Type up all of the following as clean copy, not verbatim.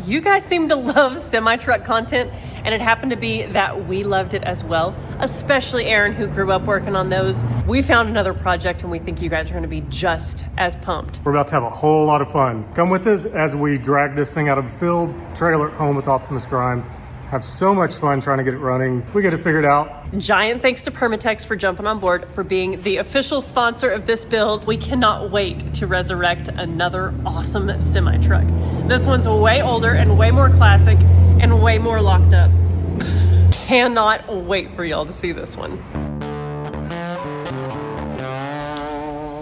you guys seem to love semi-truck content, and it happened to be that we loved it as well, especially Aaron, who grew up working on those. We found another project and we think you guys are gonna be just as pumped. We're about to have a whole lot of fun. Come with us as we drag this thing out of the field, trailer it home with Optimus Grime. Have so much fun trying to get it running. We get it figured out. Giant thanks to Permatex for jumping on board, for being the official sponsor of this build. We cannot wait to resurrect another awesome semi-truck. This one's way older and way more classic and way more locked up. Cannot wait for y'all to see this one.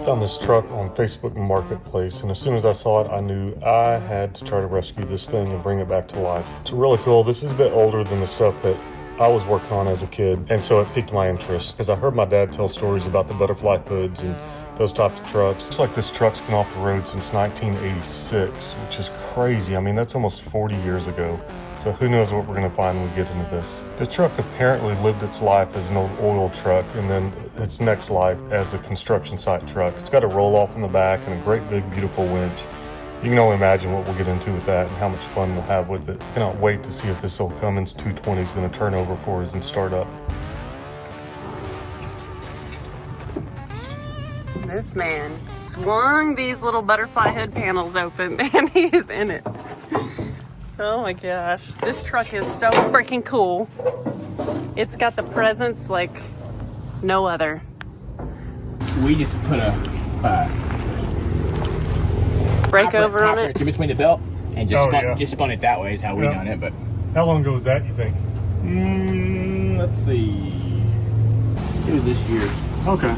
Found this truck on Facebook Marketplace, and as soon as I saw it, I knew I had to try to rescue this thing and bring it back to life. It's really cool. This is a bit older than the stuff that I was working on as a kid, and so it piqued my interest because I heard my dad tell stories about the butterfly hoods and those types of trucks. Looks like this truck's been off the road since 1986, which is crazy. I mean, that's almost 40 years ago. So who knows what we're gonna find when we get into this. This truck apparently lived its life as an old oil truck and then its next life as a construction site truck. It's got a roll off in the back and a great big beautiful winch. You can only imagine what we'll get into with that and how much fun we'll have with it. Cannot wait to see if this old Cummins 220 is gonna turn over for us and start up. This man swung these little butterfly hood panels open and he is in it. Oh my gosh, this truck is so freaking cool. It's got the presence like no other. We just put a brake over on it in between the belt and just spun it that way is how we done it. But how long ago was that, you think? Let's see. It was this year. Okay.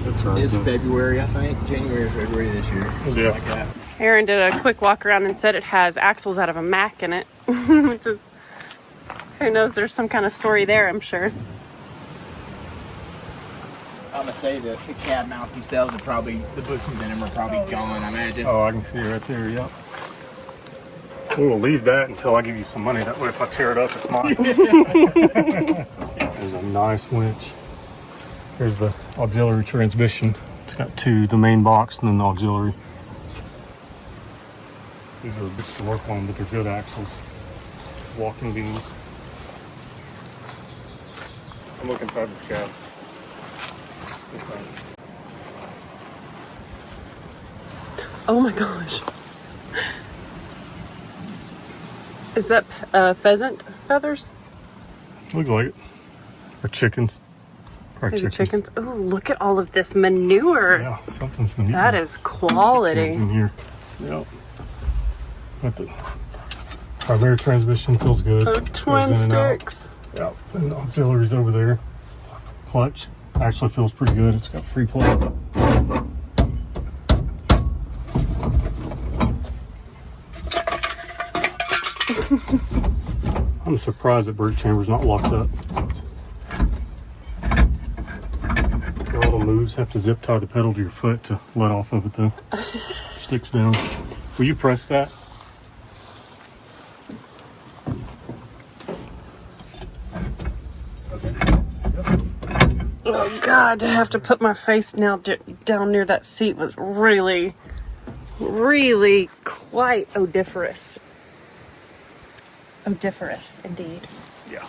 That's right. It's February, I think. January or February this year. Yeah. Like that. Aaron did a quick walk around and said it has axles out of a Mack in it, which is, who knows, there's some kind of story there, I'm sure. I'm gonna say that the cab mounts themselves are probably, the bushings in them are probably gone, I imagine. Oh, I can see it right there, yep. We will leave that until I give you some money. That way if I tear it up, it's mine. There's a nice winch. Here's the auxiliary transmission. It's got two, the main box and then the auxiliary. These are a bitch to work on, but they're good axles. Walking beams. I'm looking inside this cab. Oh my gosh. Is that pheasant feathers? Looks like it. Or chickens. Maybe chickens. Oh, look at all of this manure. Yeah, something's manure. That is quality. In here. Yep. Got the primary transmission, feels good. Oh, twin sticks. Yep, and the auxiliary's over there. Clutch actually feels pretty good. It's got free play. I'm surprised that brake chamber's not locked up. Your little moves have to zip tie the pedal to your foot to let off of it though. Sticks down. Will you press that? Oh God, to have to put my face now down near that seat was really, really quite odoriferous. Odoriferous, indeed. Yeah.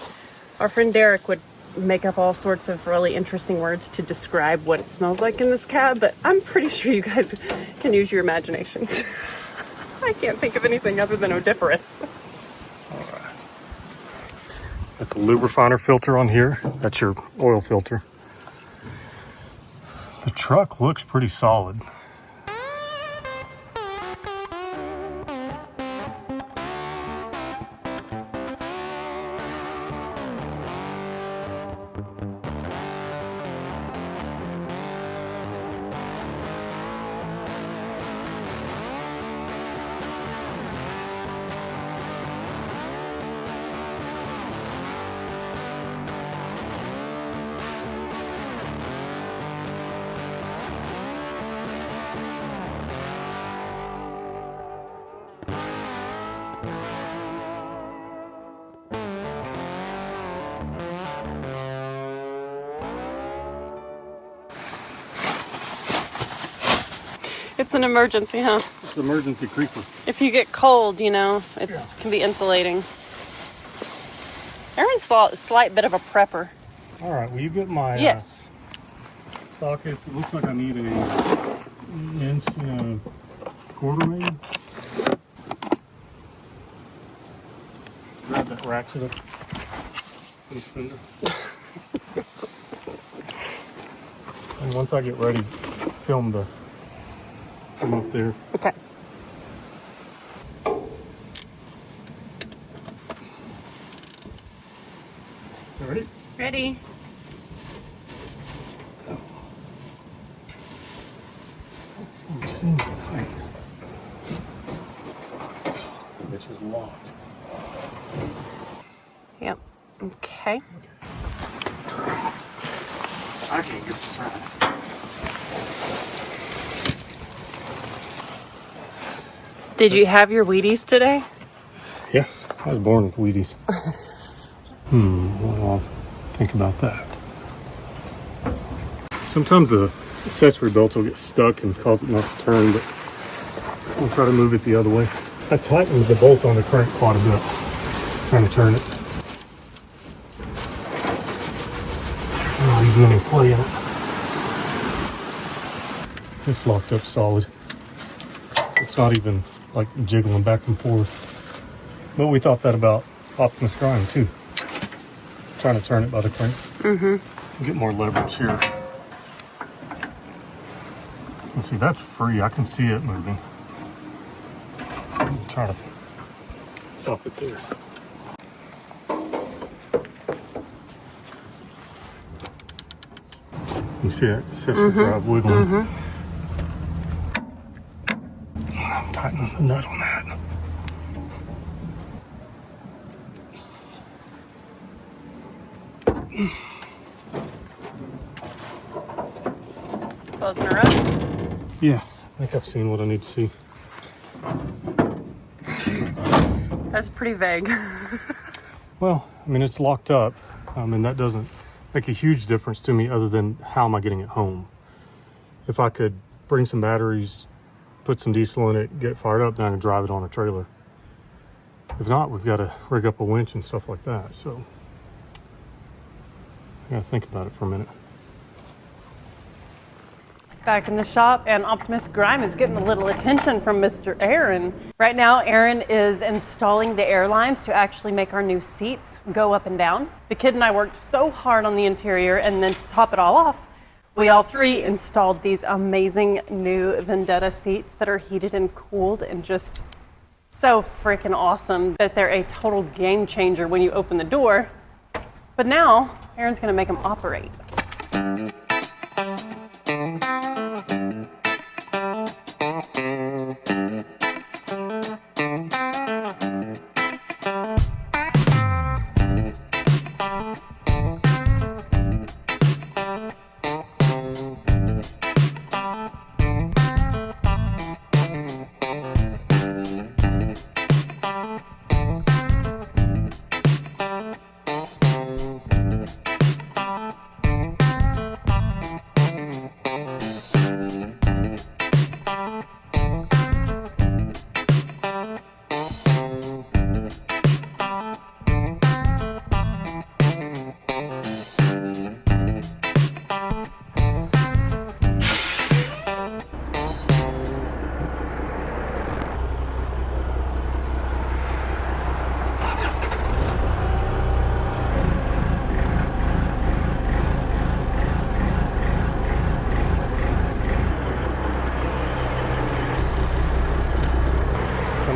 Our friend Derek would make up all sorts of really interesting words to describe what it smells like in this cab, but I'm pretty sure you guys can use your imaginations. I can't think of anything other than odoriferous. All right. Got the lubrifiner filter on here. That's your oil filter. The truck looks pretty solid. It's an emergency, huh? the emergency creeper. If you get cold, you know, it can be insulating. Aaron's a slight bit of a prepper. All right, will you get my Yes. sockets? It looks like I need an inch and a quarter maybe. Grab that ratchet up. And once I get ready, film up there. Okay. Ready? Ready. It seems tight. Which is locked. Yep. Okay. I can't get this right. Did you have your Wheaties today? Yeah, I was born with Wheaties. Well, I'll think about that. Sometimes the accessory belt will get stuck and cause it not to turn, but I'll try to move it the other way. I tightened the bolt on the crank quite a bit, trying to turn it. Not even any play in it. It's locked up solid. It's not even like jiggling back and forth. But we thought that about Optimus Prime too. Trying to turn it by the crank. Get more leverage here. And see, that's free. I can see it moving. Try to stop it there. You see that accessory drive wiggling? I'm tightening the nut on that. Closing her up. Yeah, I think I've seen what I need to see. That's pretty vague. Well, I mean, it's locked up. And that doesn't make a huge difference to me other than how am I getting it home. If I could bring some batteries, put some diesel in it, get it fired up, then I can drive it on a trailer. If not, we've got to rig up a winch and stuff like that. So I got to think about it for a minute. Back in the shop, and Optimus Grime is getting a little attention from Mr. Aaron. Right now, Aaron is installing the airlines to actually make our new seats go up and down. The kid and I worked so hard on the interior, and then to top it all off, we all three installed these amazing new Vendetta seats that are heated and cooled and just so freaking awesome that they're a total game changer when you open the door. But now, Aaron's gonna make them operate.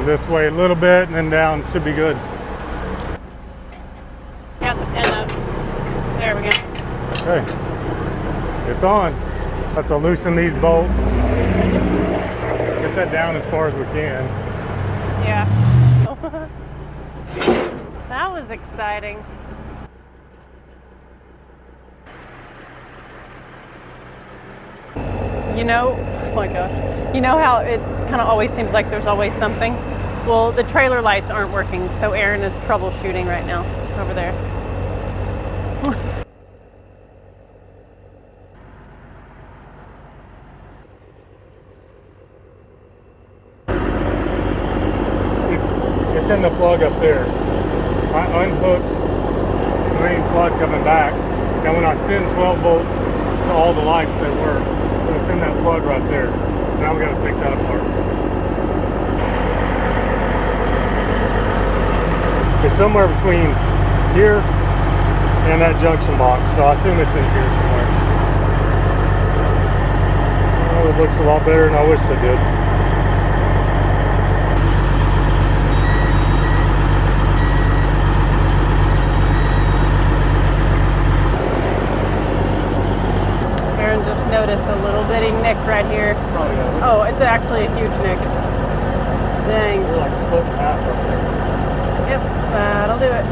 This way a little bit and then down, should be good. Yeah, and there we go. Okay, it's on. Have to loosen these bolts. Get that down as far as we can. Yeah. That was exciting. You know, oh my gosh. You know how it kind of always seems like there's always something? Well, the trailer lights aren't working, so Aaron is troubleshooting right now over there. plug up there. I unhooked the main plug coming back, and when I send 12 volts to all the lights, they work. So it's in that plug right there. Now we got to take that apart. It's somewhere between here and that junction box, so I assume it's in here somewhere. Oh, it looks a lot better than I wished it did. Aaron just noticed a little bitty nick right here. Oh, it's actually a huge nick. Dang. We're like split in half right there. Yep, that'll do it.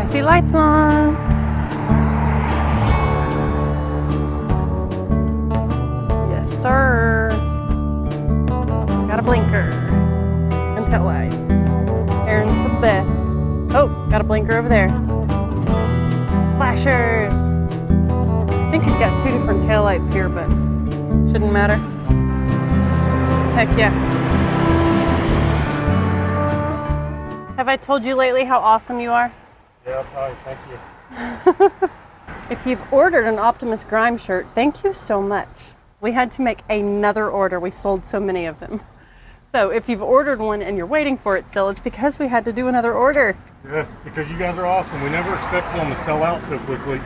See lights on. Yes, sir. Got a blinker and tail lights. Aaron's the best. Oh, got a blinker over there. Flashers. I think he's got 2 different tail lights here, but shouldn't matter. Heck yeah. Have I told you lately how awesome you are? Yeah, probably. Thank you. If you've ordered an Optimus Grime shirt, thank you so much. We had to make another order. We sold so many of them. So if you've ordered one and you're waiting for it still, it's because we had to do another order. Yes, because you guys are awesome. We never expected them to sell out so quickly.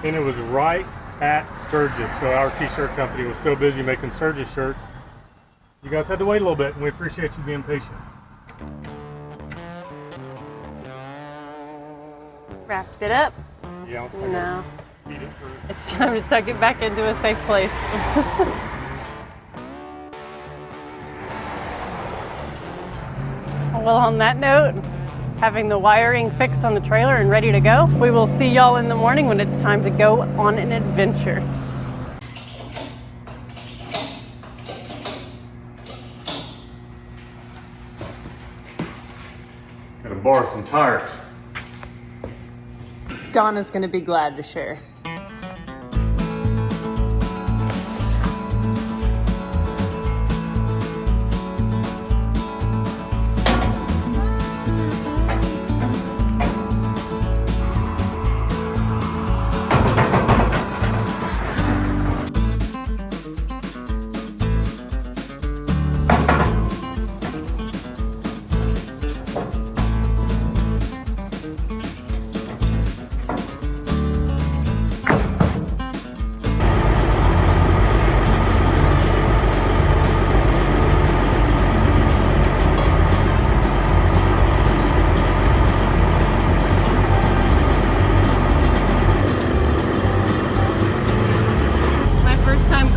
And it was right at Sturgis. So our t-shirt company was so busy making Sturgis shirts. You guys had to wait a little bit, and we appreciate you being patient. Wrapped it up. Yeah. No. Feed it through. It's time to tuck it back into a safe place. Well, on that note, having the wiring fixed on the trailer and ready to go, we will see y'all in the morning when it's time to go on an adventure. Gotta borrow some tires. Donna's gonna be glad to share.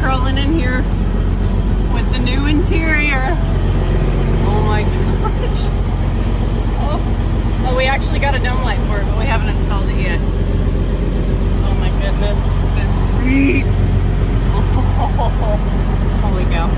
Crawling in here with the new interior. Oh my gosh. Oh, we actually got a dome light for it, but we haven't installed it yet. Oh my goodness. This seat. Oh, holy cow.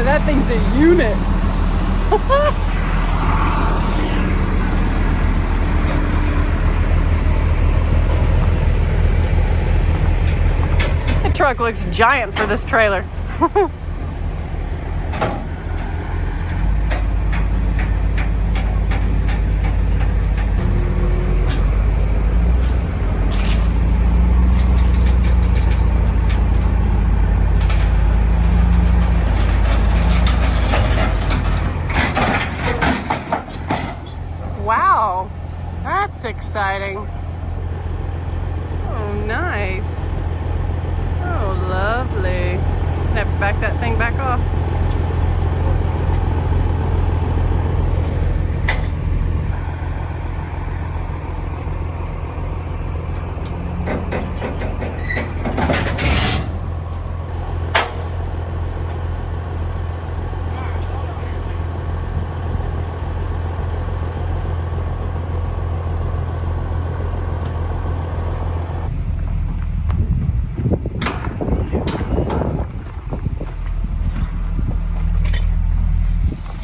boy, that thing's a unit. The truck looks giant for this trailer. Wow, that's exciting. Oh, nice. Oh, lovely. Have to back that thing back off.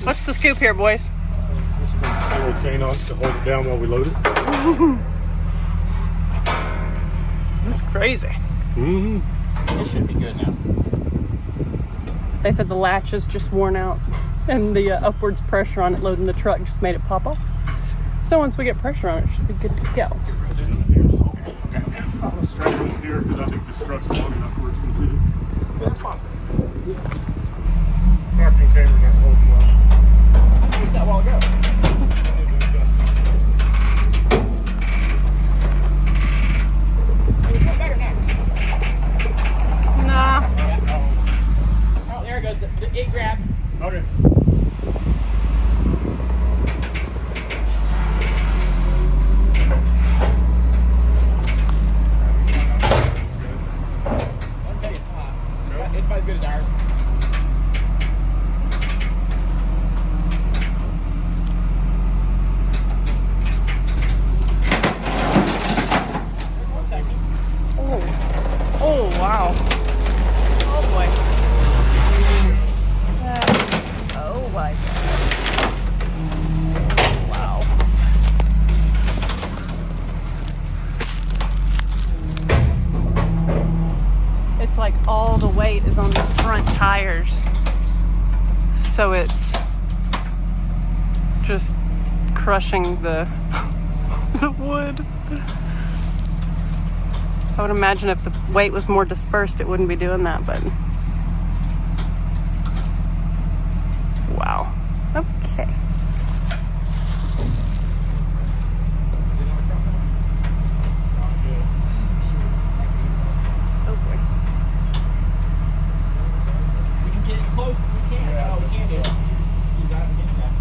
What's the scoop here, boys? A little chain on it to hold it down while we load it. That's crazy. Mm-hmm. It should be good now. They said the latch is just worn out and the upwards pressure on it loading the truck just made it pop off. So once we get pressure on it, it should be good to go. I'm going to strap it in here because I think this truck's long enough where it's completed. That's possible. Parking chamber not holding well. I used that a while ago. It's better now. Nah. Oh, there it goes. It grabbed. Okay. I'll tell you, it's about as good as ours. Oh, wow. Oh, boy. Oh, my God. Wow. It's like all the weight is on the front tires. So it's just crushing the, the wood. I would imagine if the weight was more dispersed, it wouldn't be doing that, but wow. Okay. Oh boy. We can get it close if we can. Yeah. Oh, we can do it. You got to get that.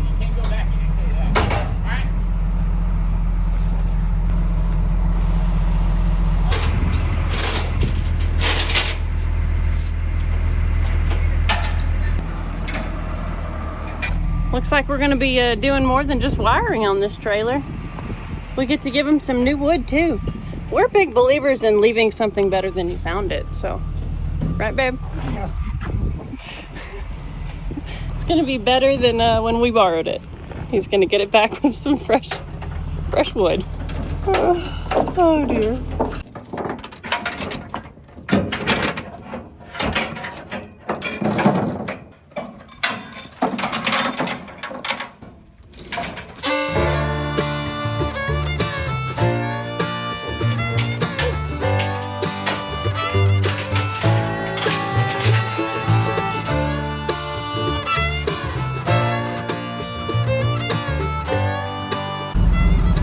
You can't go back. You didn't say that. All right. Looks like we're going to be doing more than just wiring on this trailer. We get to give them some new wood too. We're big believers in leaving something better than you found it, so. Right, babe? It's going to be better than when we borrowed it. He's going to get it back with some fresh wood. Oh dear.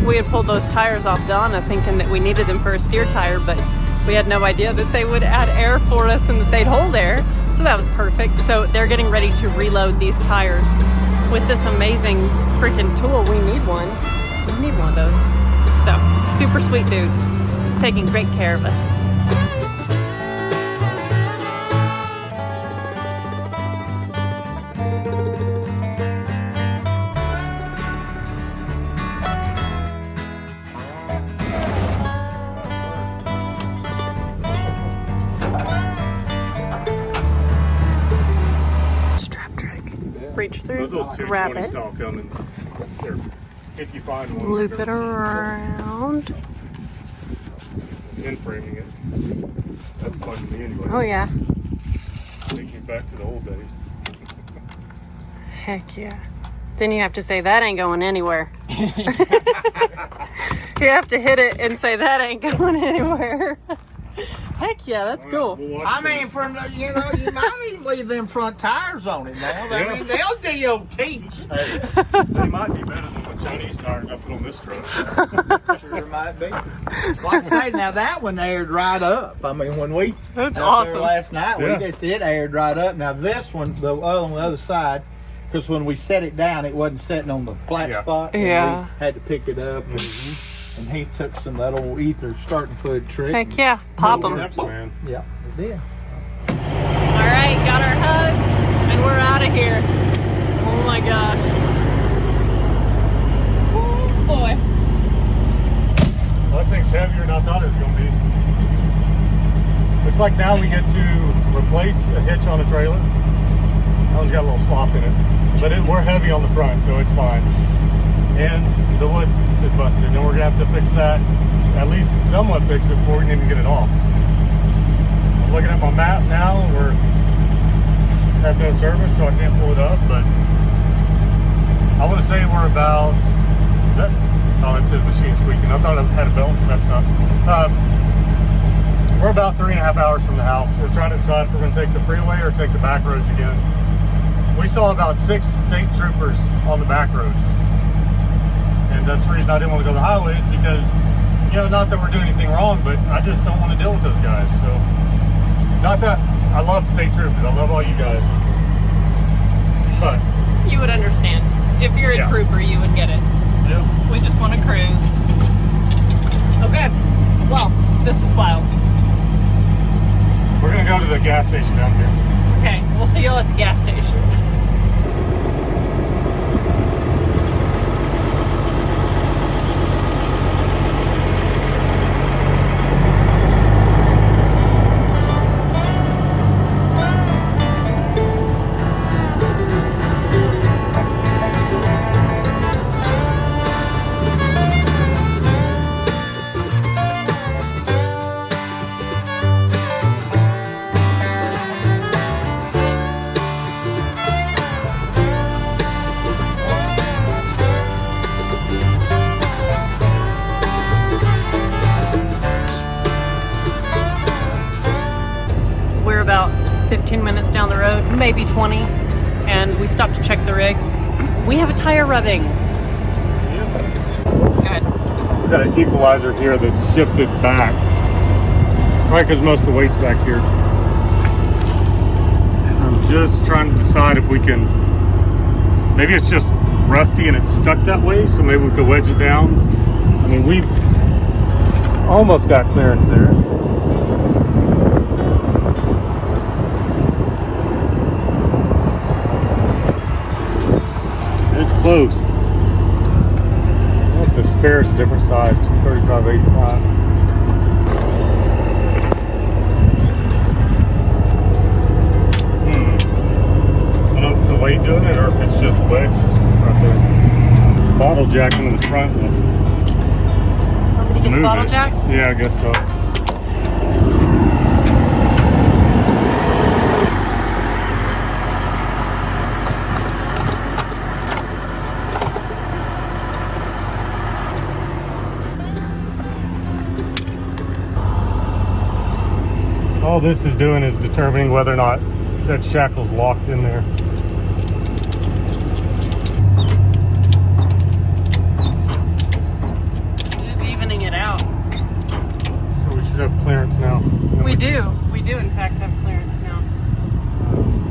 We had pulled those tires off Donna thinking that we needed them for a steer tire, but we had no idea that they would add air for us and that they'd hold air. So that was perfect. So they're getting ready to reload these tires with this amazing freaking tool. We need one. We need one of those. So super sweet dudes, taking great care of us. reach through, Those little grab 220 it, style Cummins, they're, if you find one, loop it around. in framing it. That's fun to me anyway. Oh yeah. Takes me back to the old days. Heck yeah. Then you have to say that ain't going anywhere. You have to hit it and say that ain't going anywhere. Heck yeah, that's cool. I mean, from the, you know, you might even leave them front tires on it now. I mean, they'll DOT. Hey, they might be better than the Chinese tires I put on this truck. Sure might be. Like I say, now that one aired right up. I mean, when we That's out awesome. there last night, Yeah. we just it aired right up. Now this one, the on the other side, because when we set it down, it wasn't sitting on the flat Yeah. spot. And Yeah. we had to pick it up, and he took some of that old ether starting fluid trick. Heck yeah, pop them. Reps, man. Yeah, it did. All right, got our hugs, and we're out of here. Oh my gosh. Oh boy. Well, that thing's heavier than I thought it was going to be. Looks like now we get to replace a hitch on a trailer. That one's got a little slop in it. But we're heavy on the front, so it's fine. And the wood is busted, and we're going to have to fix that, at least somewhat fix it before we can even get it off. I'm looking at my map now. We're have no service, so I can't pull it up, but I want to say we're about... Oh, it says machine squeaking. I thought I had a belt. That's not. We're about 3.5 hours from the house. We're trying to decide if we're going to take the freeway or take the back roads again. We saw about 6 state troopers on the back roads. And that's the reason I didn't want to go to the highways, because, you know, not that we're doing anything wrong, but I just don't want to deal with those guys. So, not that I love state troopers. I love all you guys. But, You would understand. If you're a Yeah. trooper, you would get it. yeah. We just want to cruise. Okay. Well, this is wild. We're going to go to the gas station down here. Okay, we'll see y'all at the gas station. We're about 15 minutes down the road, maybe 20, and we stopped to check the rig. We have a tire rubbing. Good. We've got an equalizer here that's shifted back. Right, because most of the weight's back here. And I'm just trying to decide if we can, maybe it's just rusty and it's stuck that way, so maybe we could wedge it down. I mean, we've almost got clearance there. It's close. Well, the spare is a different size, 235/85. I don't know if it's a weight doing it or if it's just a wedge right there. Bottle jack into the front will Want me to get the move bottle it. jack? Yeah, I guess so. All this is doing is determining whether or not that shackle's locked in there. Just evening it out. So we should have clearance now. And We do in fact have clearance now.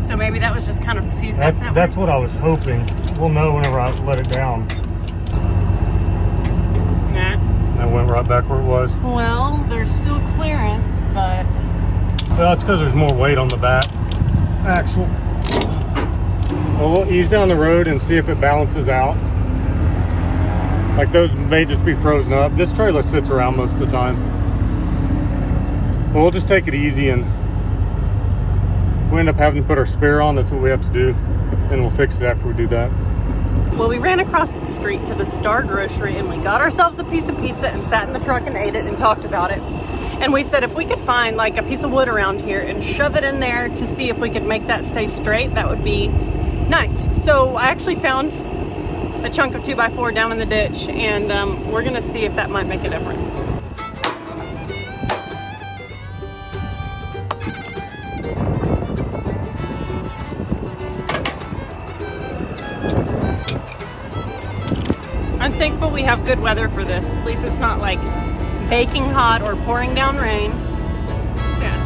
So maybe that was just kind of seized up that That's way. what I was hoping. We'll know whenever I let it down. Nah. That went right back where it was. Well, there's still clearance, but Well, it's because there's more weight on the back axle. Well, we'll ease down the road and see if it balances out. Like those may just be frozen up. This trailer sits around most of the time. Well, we'll just take it easy, and if we end up having to put our spare on, that's what we have to do. and we'll fix it after we do that. Well, we ran across the street to the Star Grocery and we got ourselves a piece of pizza and sat in the truck and ate it and talked about it. And we said if we could find like a piece of wood around here and shove it in there to see if we could make that stay straight, that would be nice. So I actually found a chunk of 2x4 down in the ditch, and we're gonna see if that might make a difference. I'm thankful we have good weather for this. At least it's not like baking hot or pouring down rain. Yeah.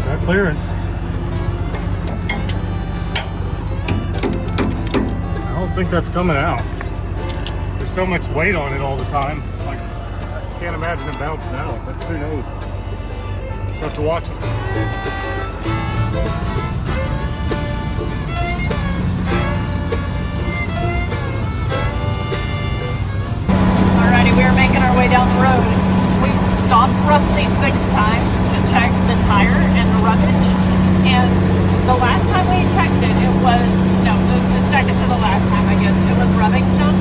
Got clearance. I don't think that's coming out. There's so much weight on it all the time. Like, I can't imagine it bouncing out, but who knows? Just have to watch it. Alrighty, we are making our way down the road. We stopped roughly 6 times to check the tire and the rubbish. And the last time we checked it, it was, no, the second to the last time, I guess, it was rubbing some.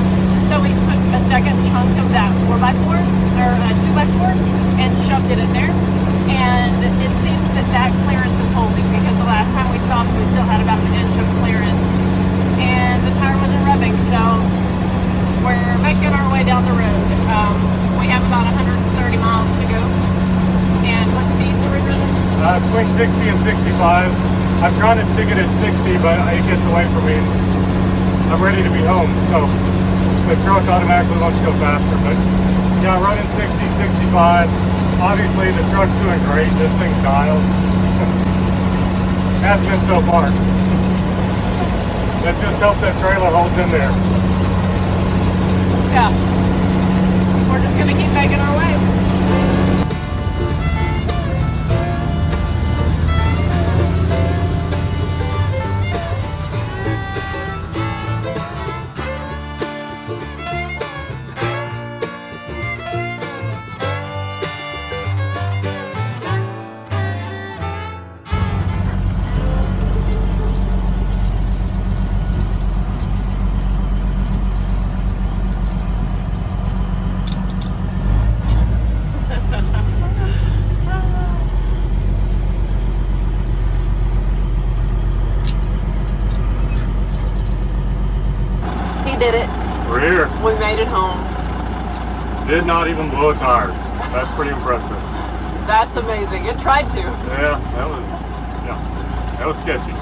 So we took a second chunk of that 4x4, or 2x4, and shoved it in there. And it seems that that clearance is holding, because the last time we stopped, we still had about an inch of clearance. And the tire wasn't rubbing, so we're making our way down the road. We have about 130 miles to go. And what speeds are we running? Between 60 and 65. I'm trying to stick it at 60, but it gets away from me. I'm ready to be home, so the truck automatically wants to go faster. But yeah, running 60, 65. Obviously, the truck's doing great. This thing's dialed. Has been so far. Let's just hope that trailer holds in there. Yeah. We're just gonna keep making our way. Did it. We're here. We made it home. Did not even blow a tire. That's pretty impressive. That's amazing. It tried to. Yeah, that was sketchy.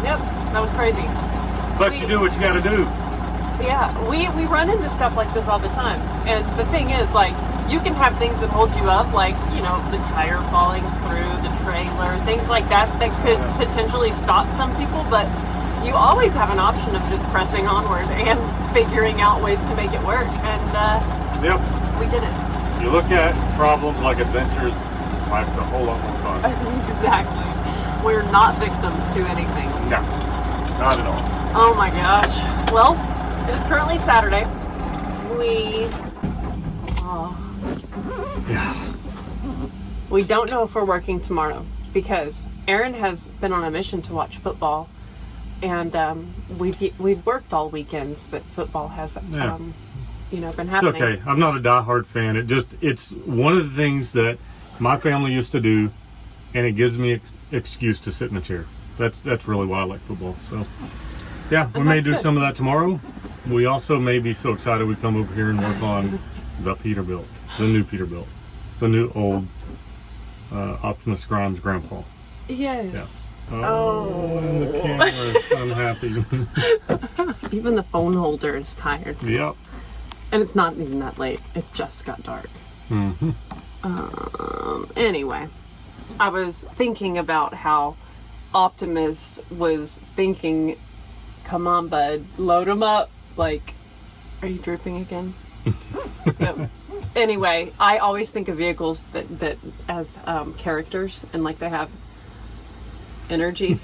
Yep, that was crazy. But you do what you gotta do. Yeah, we run into stuff like this all the time. And the thing is, like, you can have things that hold you up, like, you know, the tire falling through the trailer, things like that could potentially stop some people, but you always have an option of just pressing onward and figuring out ways to make it work. And yep, we did it. You look at problems like adventures, life's a whole lot more fun. Exactly. We're not victims to anything. No, not at all. Oh my gosh. Well, it is currently Saturday. We don't know if we're working tomorrow because Aaron has been on a mission to watch football. And we've worked all weekends that football has, been happening. It's okay. I'm not a diehard fan. It's one of the things that my family used to do, and it gives me excuse to sit in a chair. That's really why I like football. So, yeah, we may do good. Some of that tomorrow. We also may be so excited we come over here and work on the Peterbilt, the new Peterbilt, the new old Optimus Grimes grandpa. Yes. Yeah. Oh, and the camera's unhappy. Even the phone holder is tired. Yep. And it's not even that late. It just got dark. Mm-hmm. Anyway, I was thinking about how Optimus was thinking, come on, bud, load him up. Like, are you dripping again? Yep. Anyway, I always think of vehicles that as characters, and like they have energy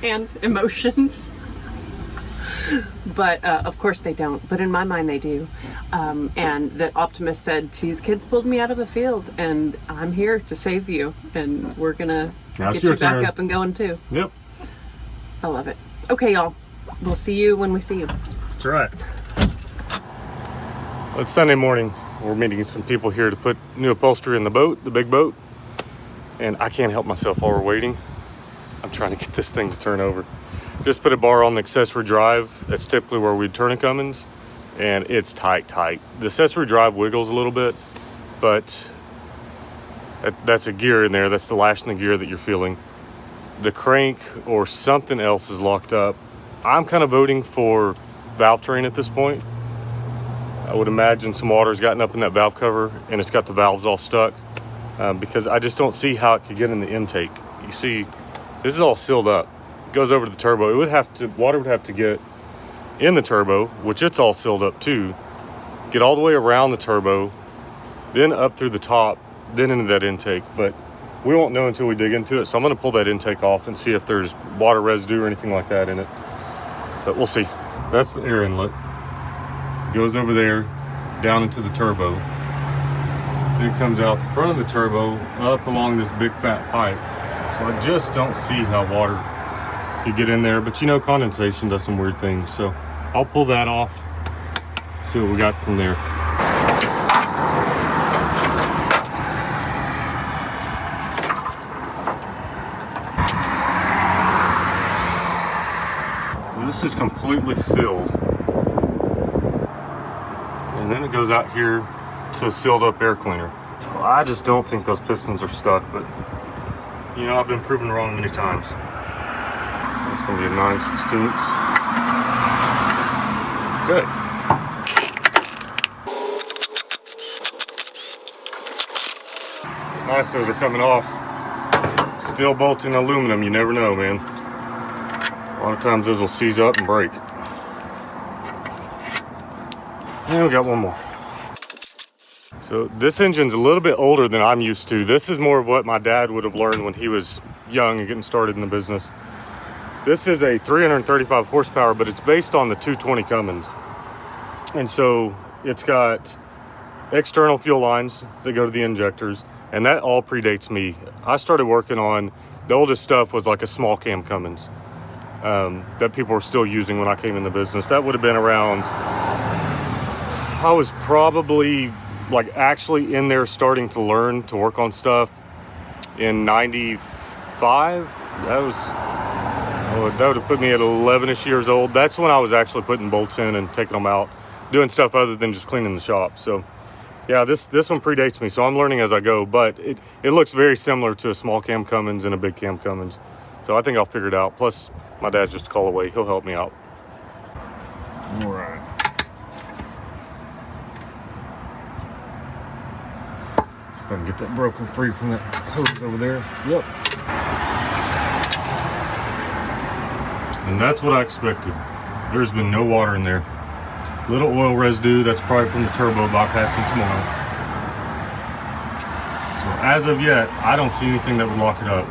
and emotions. But of course they don't. But in my mind they do. And that Optimus said, "These kids pulled me out of the field, and I'm here to save you, and we're gonna get you back up and going too." Yep. I love it. Okay, y'all. We'll see you when we see you. That's right. Well, it's Sunday morning. We're meeting some people here to put new upholstery in the boat, the big boat. And I can't help myself while we're waiting. I'm trying to get this thing to turn over. Just put a bar on the accessory drive. That's typically where we'd turn a Cummins. And it's tight. The accessory drive wiggles a little bit, but that's a gear in there. That's the lash in the gear that you're feeling. The crank or something else is locked up. I'm kind of voting for valve train at this point. I would imagine some water's gotten up in that valve cover and it's got the valves all stuck, because I just don't see how it could get in the intake. You see, this is all sealed up. It goes over to the turbo. Water would have to get in the turbo, which it's all sealed up too, get all the way around the turbo, then up through the top, then into that intake. But we won't know until we dig into it. So I'm gonna pull that intake off and see if there's water residue or anything like that in it. But we'll see. That's the air inlet. Goes over there, down into the turbo. Then comes out the front of the turbo, up along this big fat pipe. So I just don't see how water could get in there. But you know, condensation does some weird things. So I'll pull that off, see what we got from there. This is completely sealed, and then it goes out here to a sealed up air cleaner. So I just don't think those pistons are stuck, but you know, I've been proven wrong many times. That's going to be a 9/16. Good. It's nice those are coming off. Steel bolts and aluminum, you never know, man. A lot of times those will seize up and break. And we got one more. So this engine's a little bit older than I'm used to. This is more of what my dad would have learned when he was young and getting started in the business. This is a 335 horsepower, but it's based on the 220 Cummins. And so it's got external fuel lines that go to the injectors, and that all predates me. I started working on, the oldest stuff was like a small cam Cummins. That people were still using when I came in the business. That would have been around, I was probably like actually in there starting to learn to work on stuff in 95. That would have put me at 11ish years old. That's when I was actually putting bolts in and taking them out, doing stuff other than just cleaning the shop. So yeah, this one predates me, so I'm learning as I go, but it looks very similar to a small cam Cummins and a big cam Cummins. So I think I'll figure it out. Plus, my dad's just a call away. He'll help me out. All right. See if I can get that broken free from that hose over there. Yep. And that's what I expected. There's been no water in there. Little oil residue. That's probably from the turbo bypassing some oil. So as of yet, I don't see anything that would lock it up.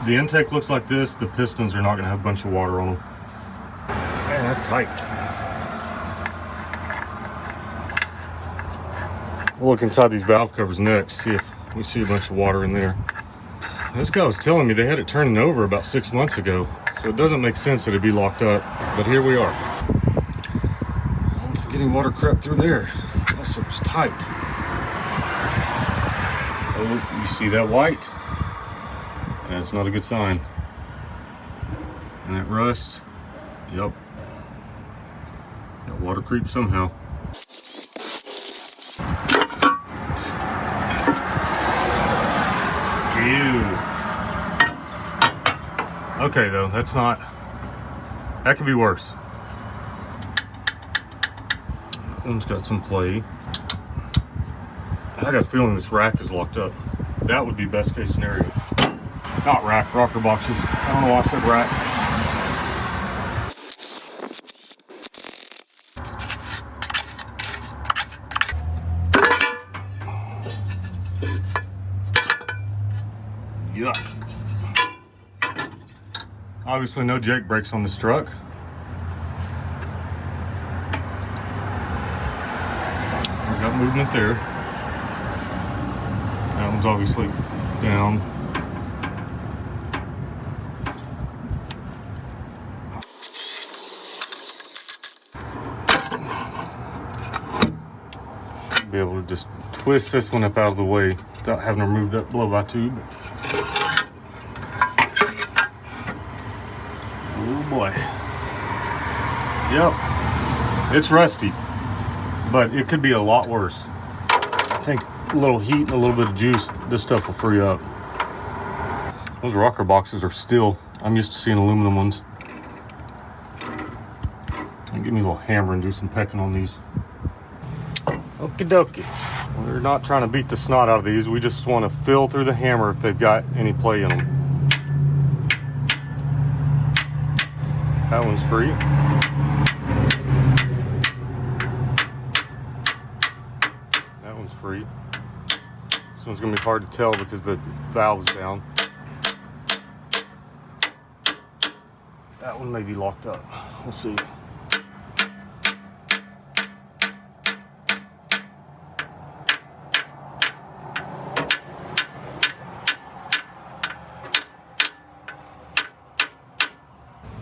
The intake looks like this, the pistons are not going to have a bunch of water on them. Man, that's tight. We'll look inside these valve covers next, see if we see a bunch of water in there. This guy was telling me they had it turning over about 6 months ago, so it doesn't make sense that it'd be locked up, but here we are. I don't think any water crept through there. That sucker's tight. Oh, you see that white? That's not a good sign. And that rust, yep. Got water creep somehow. Ew. Okay though, that could be worse. That one's got some play. I got a feeling this rack is locked up. That would be best case scenario. Not rack, rocker boxes. I don't know why I said rack. Yuck. Obviously no Jake brakes on this truck. got movement there. That one's obviously down. Be able to just twist this one up out of the way without having to remove that blow-by tube. Oh boy. Yep, it's rusty, but it could be a lot worse. I think a little heat and a little bit of juice, this stuff will free up. Those rocker boxes are still, I'm used to seeing aluminum ones. Give me a little hammer and do some pecking on these. Okie dokie. We're not trying to beat the snot out of these. We just want to feel through the hammer if they've got any play in them. That one's free. That one's free. This one's going to be hard to tell because the valve's down. That one may be locked up. We'll see.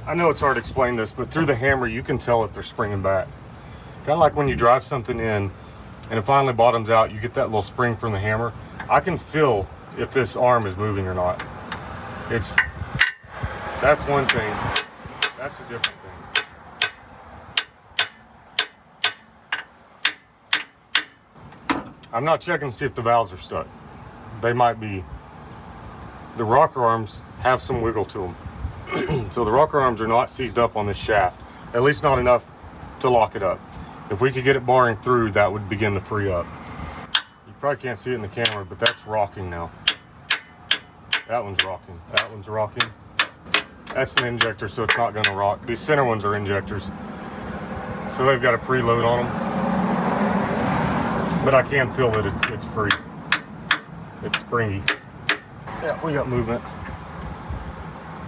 I know it's hard to explain this, but through the hammer you can tell if they're springing back. Kind of like when you drive something in and it finally bottoms out, you get that little spring from the hammer. I can feel if this arm is moving or not. That's one thing. That's a different thing. I'm not checking to see if the valves are stuck. They might be. The rocker arms have some wiggle to them. So the rocker arms are not seized up on this shaft, at least not enough to lock it up. If we could get it barring through, that would begin to free up. You probably can't see it in the camera, but that's rocking now. That one's rocking. That one's rocking. That's an injector, so it's not going to rock. These center ones are injectors, so they've got a preload on them. But I can feel that it's free. It's springy. Yeah, we got movement.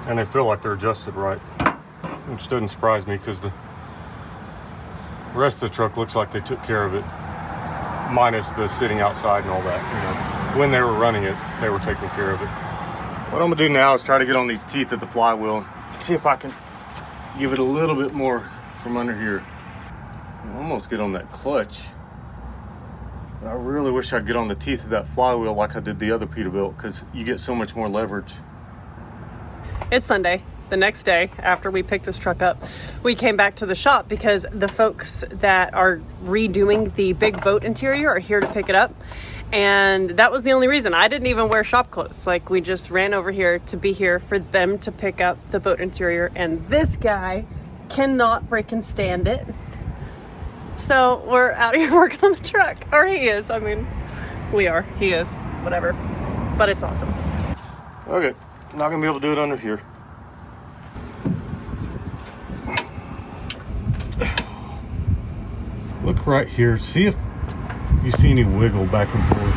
And they feel like they're adjusted right, which doesn't surprise me because the rest of the truck looks like they took care of it, minus the sitting outside and all that. You know, when they were running it, they were taking care of it. What I'm gonna do now is try to get on these teeth at the flywheel, see if I can give it a little bit more from under here. I'll almost get on that clutch. But I really wish I'd get on the teeth of that flywheel like I did the other Peterbilt, because you get so much more leverage. It's Sunday, the next day after we picked this truck up. We came back to the shop because the folks that are redoing the big boat interior are here to pick it up. And that was the only reason. I didn't even wear shop clothes. Like, we just ran over here to be here for them to pick up the boat interior. And this guy cannot freaking stand it. So we're out here working on the truck. Or he is. I mean, we are. He is. Whatever. But it's awesome. Okay. Not gonna be able to do it under here. Look right here. See if you see any wiggle back and forth.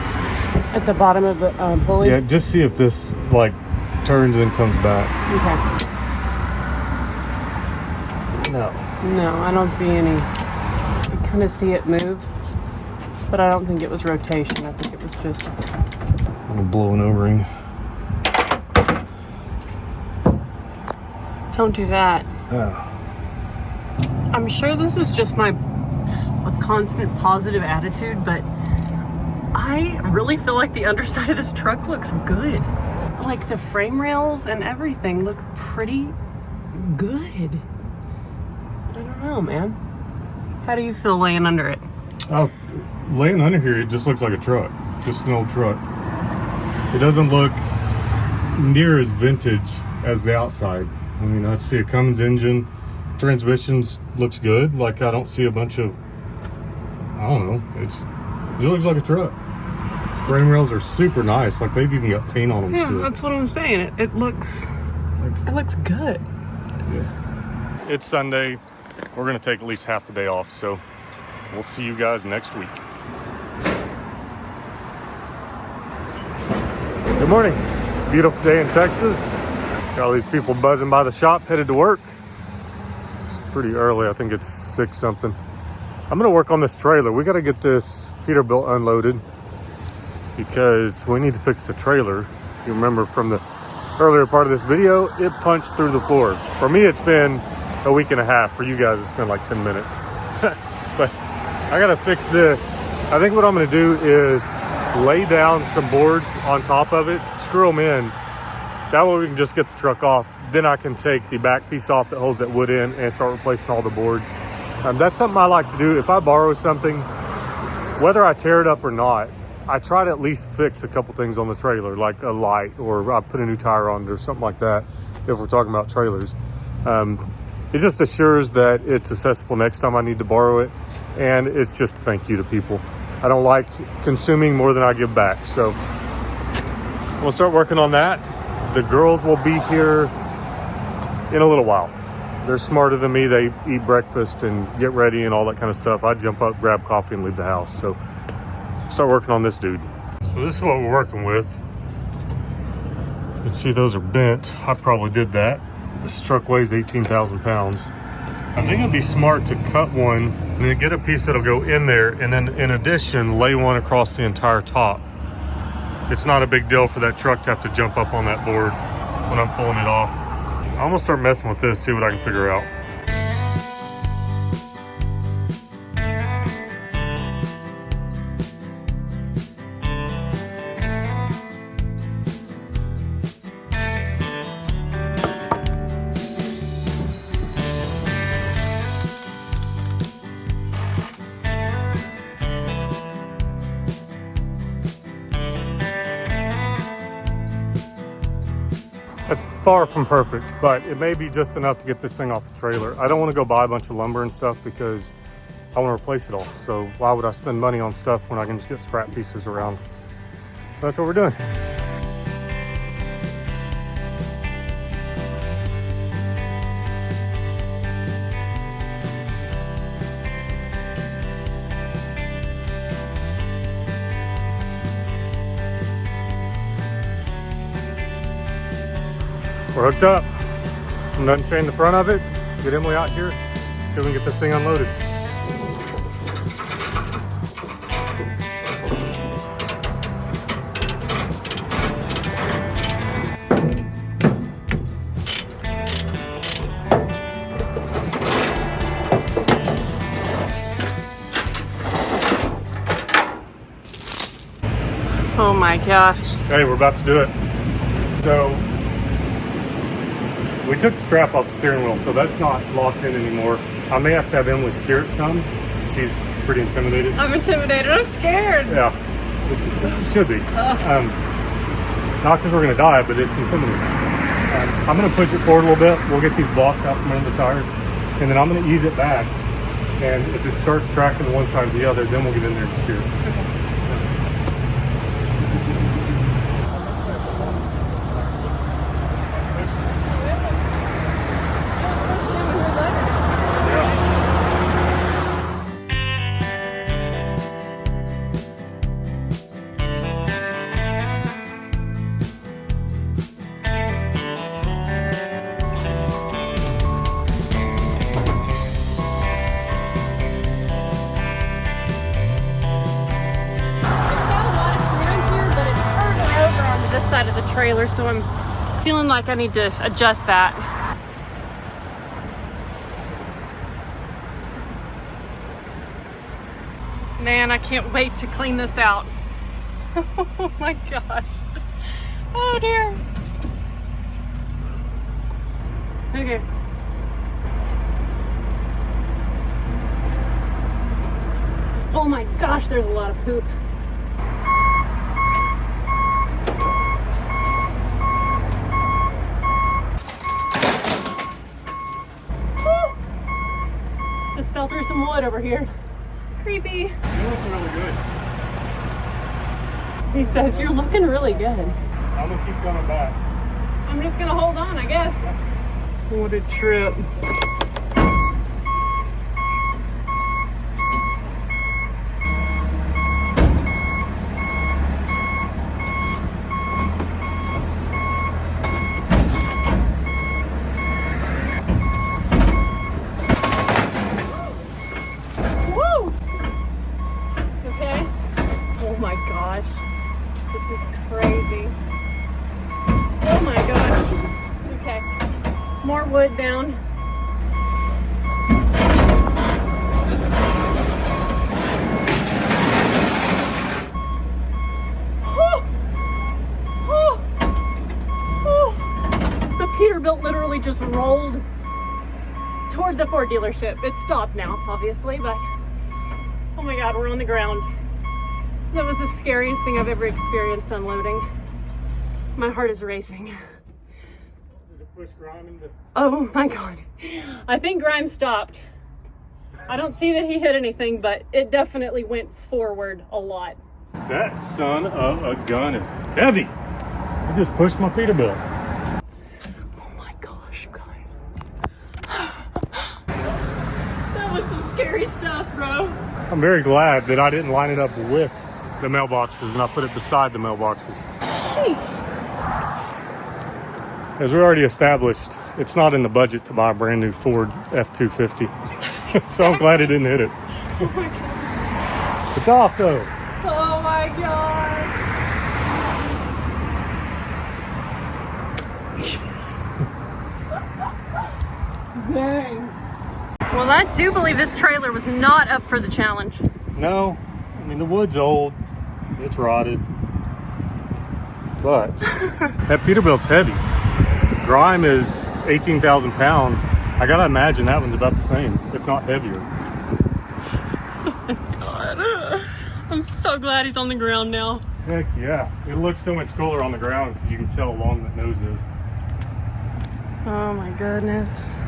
At the bottom of the pulley? Yeah, just see if this like turns and comes back. Okay. No. No, I don't see any. I kind of see it move, but I don't think it was rotation. I think it was just... I'm gonna blow an O-ring. Don't do that. Oh. I'm sure this is just my constant positive attitude, but I really feel like the underside of this truck looks good. Like the frame rails and everything look pretty good. I don't know, man. How do you feel laying under it? Oh, laying under here, it just looks like a truck. Just an old truck. It doesn't look near as vintage as the outside. I mean, I see a Cummins engine. Transmissions looks good. Like, I don't see a bunch of, I don't know. It looks like a truck. Frame rails are super nice. Like, they've even got paint on them. Yeah, still. that's what I'm saying. It looks good. Yeah. It's Sunday. We're gonna take at least half the day off, so we'll see you guys next week. Good morning. It's a beautiful day in Texas. Got all these people buzzing by the shop, headed to work. It's pretty early. I think it's 6 something. I'm gonna work on this trailer. We gotta get this Peterbilt unloaded because we need to fix the trailer. You remember from the earlier part of this video, it punched through the floor. For me, it's been a week and a half. For you guys, it's been like 10 minutes. But I gotta fix this. I think what I'm gonna do is lay down some boards on top of it, screw them in. That way we can just get the truck off. Then I can take the back piece off that holds that wood in and start replacing all the boards. That's something I like to do. If I borrow something, whether I tear it up or not, I try to at least fix a couple things on the trailer, like a light, or I put a new tire on it or something like that, if we're talking about trailers. It just assures that it's accessible next time I need to borrow it, and it's just a thank you to people. I don't like consuming more than I give back, so we'll start working on that. The girls will be here in a little while. They're smarter than me. They eat breakfast and get ready and all that kind of stuff. I jump up, grab coffee, and leave the house. So start working on this dude. So this is what we're working with. You can see those are bent. I probably did that. This truck weighs 18,000 pounds. I think it'd be smart to cut one and then get a piece that'll go in there, and then in addition, lay one across the entire top. It's not a big deal for that truck to have to jump up on that board when I'm pulling it off. I'm gonna start messing with this, see what I can figure out. That's far from perfect, but it may be just enough to get this thing off the trailer. I don't want to go buy a bunch of lumber and stuff because I want to replace it all. So why would I spend money on stuff when I can just get scrap pieces around? So that's what we're doing. We're hooked up. I'm going to chain the front of it, get Emily out here, see if we can get this thing unloaded. Oh my gosh. Hey, we're about to do it. So, we took the strap off the steering wheel, so that's not locked in anymore. I may have to have Emily steer it some. She's pretty intimidated. I'm intimidated. I'm scared. Yeah, it should be. Not because we're going to die, but it's intimidating. I'm going to push it forward a little bit. We'll get these blocks out from under the tires, and then I'm going to ease it back. And if it starts tracking one side or the other, then we'll get in there and steer it. Okay. Side of the trailer, so I'm feeling like I need to adjust that. Man, I can't wait to clean this out. Oh my gosh. Oh dear. Okay. Oh my gosh, there's a lot of poop. Just fell through some wood over here. Creepy. You look really good. He says, you're looking really good. I'm gonna keep going back. I'm just gonna hold on, I guess. What a trip. Woo! More wood down. The Peterbilt literally just rolled toward the Ford dealership. It's stopped now, obviously, but oh my God, we're on the ground. That was the scariest thing I've ever experienced unloading. My heart is racing. Did it push Grime into... Oh my God. I think Grime stopped. I don't see that he hit anything, but it definitely went forward a lot. That son of a gun is heavy. I just pushed my Peterbilt. Oh my gosh, you guys. That was some scary stuff, bro. I'm very glad that I didn't line it up with the mailboxes and I put it beside the mailboxes. Sheesh. As we already established, it's not in the budget to buy a brand new Ford F-250. So I'm glad it didn't hit it. Oh my God. It's off though. Oh my God. Dang. Well, I do believe this trailer was not up for the challenge. No, I mean the wood's old, it's rotted, but that Peterbilt's heavy. Grime is 18,000 pounds. I gotta imagine that one's about the same, if not heavier. Oh my God. I'm so glad he's on the ground now. Heck yeah, it looks so much cooler on the ground because you can tell how long that nose is. Oh my goodness.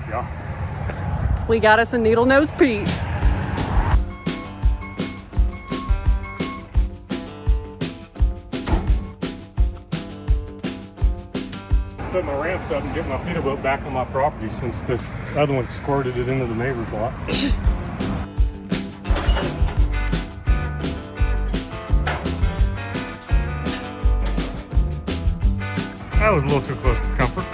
Yeah. We got us a Needlenose Pete. Put my ramps up and get my Peterbilt back on my property since this other one squirted it into the neighbor's lot. That was a little too close for comfort.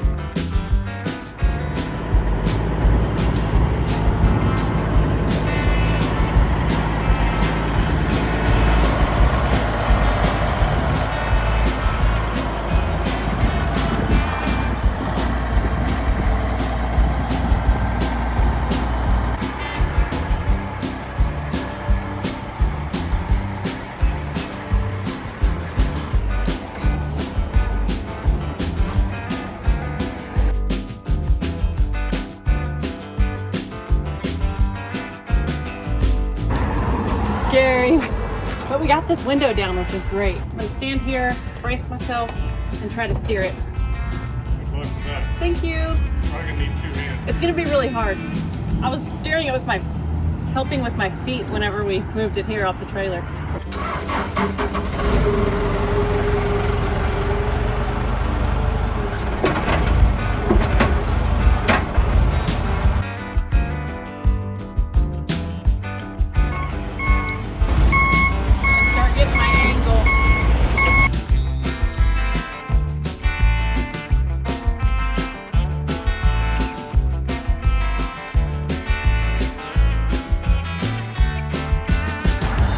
Scary. But we got this window down, which is great. I'm gonna stand here, brace myself, and try to steer it. Good luck with that. Thank you. I'm gonna need 2 hands. It's gonna be really hard. I was steering it with helping with my feet whenever we moved it here off the trailer. Start getting my angle.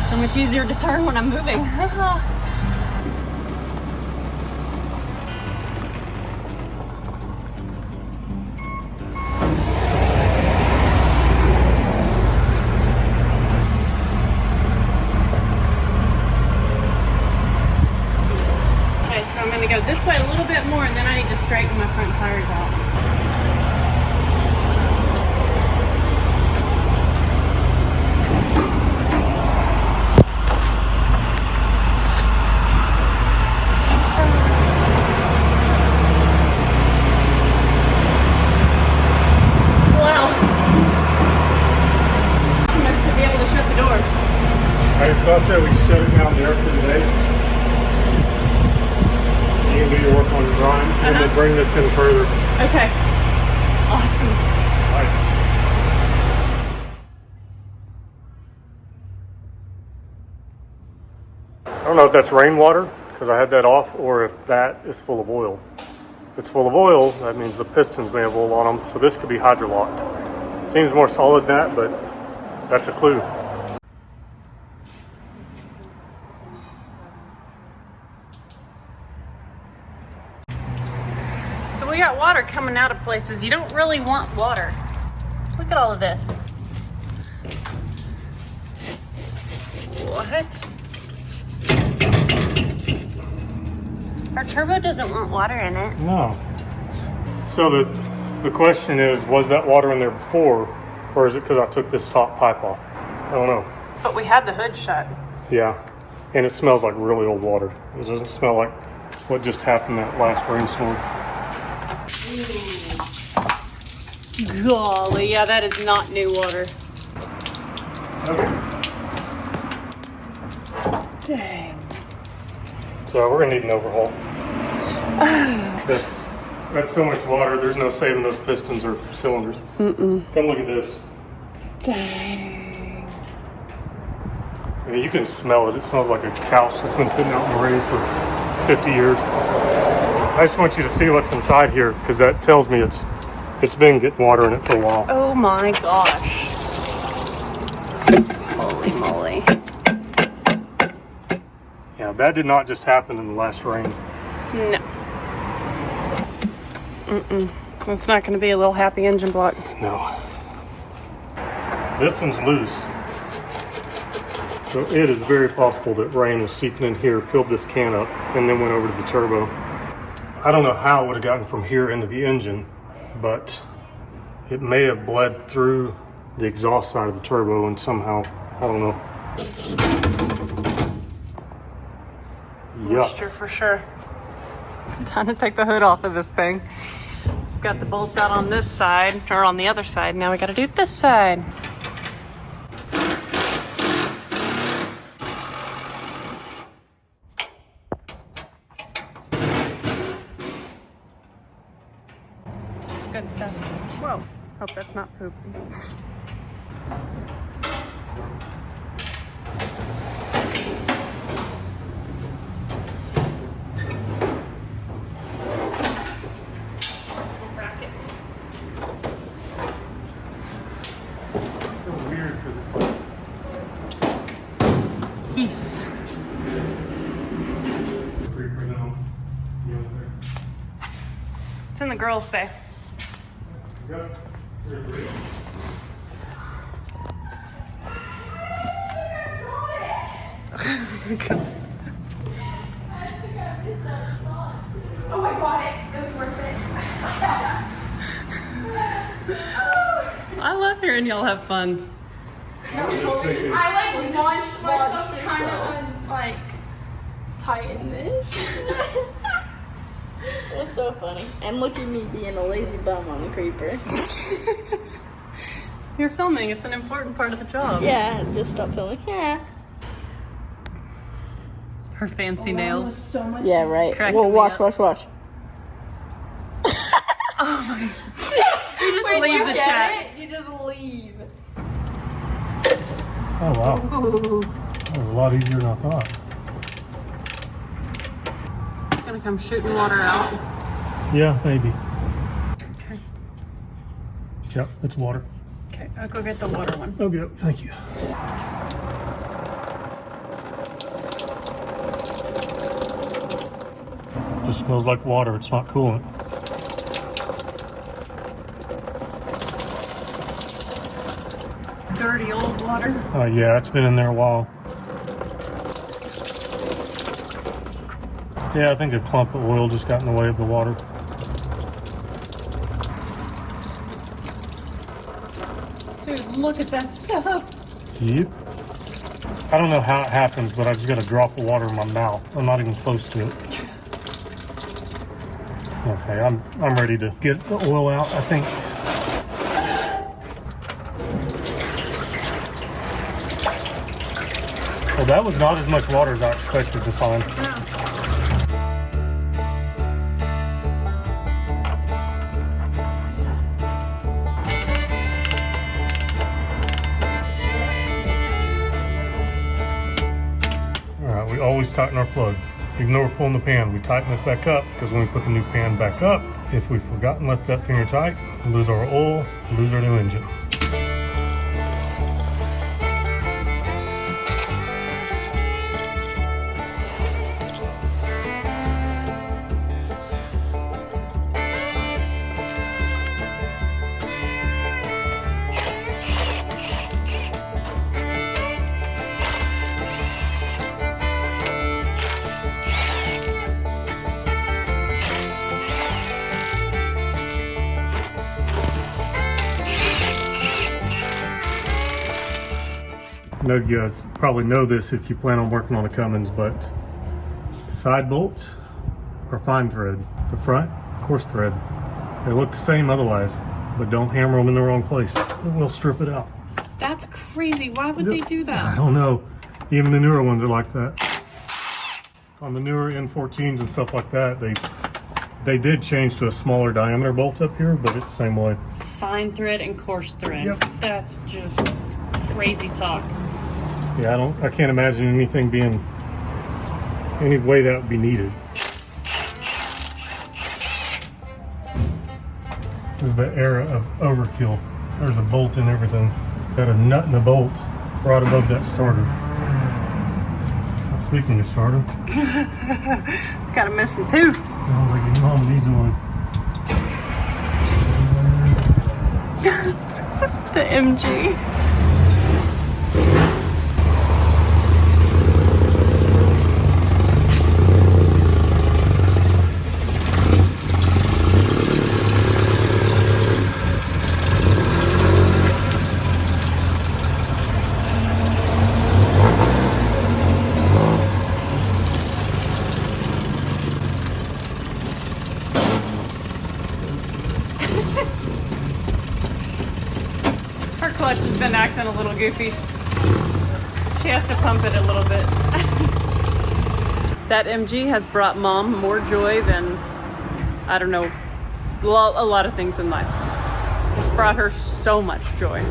So much easier to turn when I'm moving. Okay, so I'm gonna go this way a little bit more and then I need to straighten my front tires out. Wow. You must be able to shut the doors. Alright, so I said we shut it down there for today. You can do your work on your drawing, and we'll bring this in further. Okay. Awesome. Nice. I don't know if that's rainwater, because I had that off, or if that is full of oil. If it's full of oil, that means the pistons may have oil on them, so this could be hydrolocked. Seems more solid than that, but that's a clue. So we got water coming out of places you don't really want water. Look at all of this. What? Our turbo doesn't want water in it. No. So the question is, was that water in there before, or is it because I took this top pipe off? I don't know. But we had the hood shut. Yeah, and it smells like really old water. It doesn't smell like what just happened that last rainstorm. Golly, yeah, that is not new water. Okay. Dang. So we're gonna need an overhaul. That's so much water. There's no saving those pistons or cylinders. Come look at this. Dang. I mean, you can smell it. It smells like a couch that's been sitting out in the rain for 50 years. I just want you to see what's inside here, because that tells me it's been getting water in it for a while. Oh my gosh. Holy moly. Yeah, that did not just happen in the last rain. No. That's not going to be a little happy engine block. No. This one's loose. So it is very possible that rain was seeping in here, filled this can up, and then went over to the turbo. I don't know how it would have gotten from here into the engine, but it may have bled through the exhaust side of the turbo and somehow, I don't know. Yuck. Moisture for sure. Time to take the hood off of this thing. We've got the bolts out on this side, or on the other side. Now we got to do this side. Good stuff. Whoa. Hope that's not poop. Peace. It's in the girls' bay. Oh, I got it. It was worth it. I love hearing y'all have fun. I launched myself trying to tighten this. It was so funny. And look at me being a lazy bum on the creeper. You're filming. It's an important part of the job. Yeah, just stop filming. Yeah. Her fancy nails. So much. Yeah, right. Cracking Well, me watch. up. You just Leave you the get chat. it? You just leave. Oh, wow. That was a lot easier than I thought. It's gonna come shooting water out. Yeah, maybe. Okay. Yep, it's water. Okay, I'll go get the water one. Okay, thank you. Just smells like water. It's not coolant. Dirty old water. Yeah, it's been in there a while. Yeah, I think a clump of oil just got in the way of the water. Dude, look at that stuff. Yep. I don't know how it happens, but I just got a drop of water in my mouth. I'm not even close to it. Okay, I'm ready to get the oil out, I think. Well, that was not as much water as I expected to find. Alright, we always tighten our plug. Even though we're pulling the pan, we tighten this back up because when we put the new pan back up, if we forgot and left that finger tight, we lose our oil, lose our new engine. I know you guys probably know this if you plan on working on a Cummins, but the side bolts are fine thread. The front, coarse thread. They look the same otherwise, but don't hammer them in the wrong place. It will strip it out. That's crazy. Why would they do I that? don't know. Even the newer ones are like that. On the newer N14s and stuff like that, they did change to a smaller diameter bolt up here, but it's the same way. Fine thread and coarse thread. Yep. That's just crazy talk. Yeah, I can't imagine anything being any way that would be needed. This is the era of overkill. There's a bolt in everything. Got a nut and a bolt right above that starter. Speaking of starter, It's got a missing tooth. sounds like your mom needs one. The MG. Her clutch has been acting a little goofy. She has to pump it a little bit. That MG has brought Mom more joy than, I don't know, a lot of things in life. It's brought her so much joy.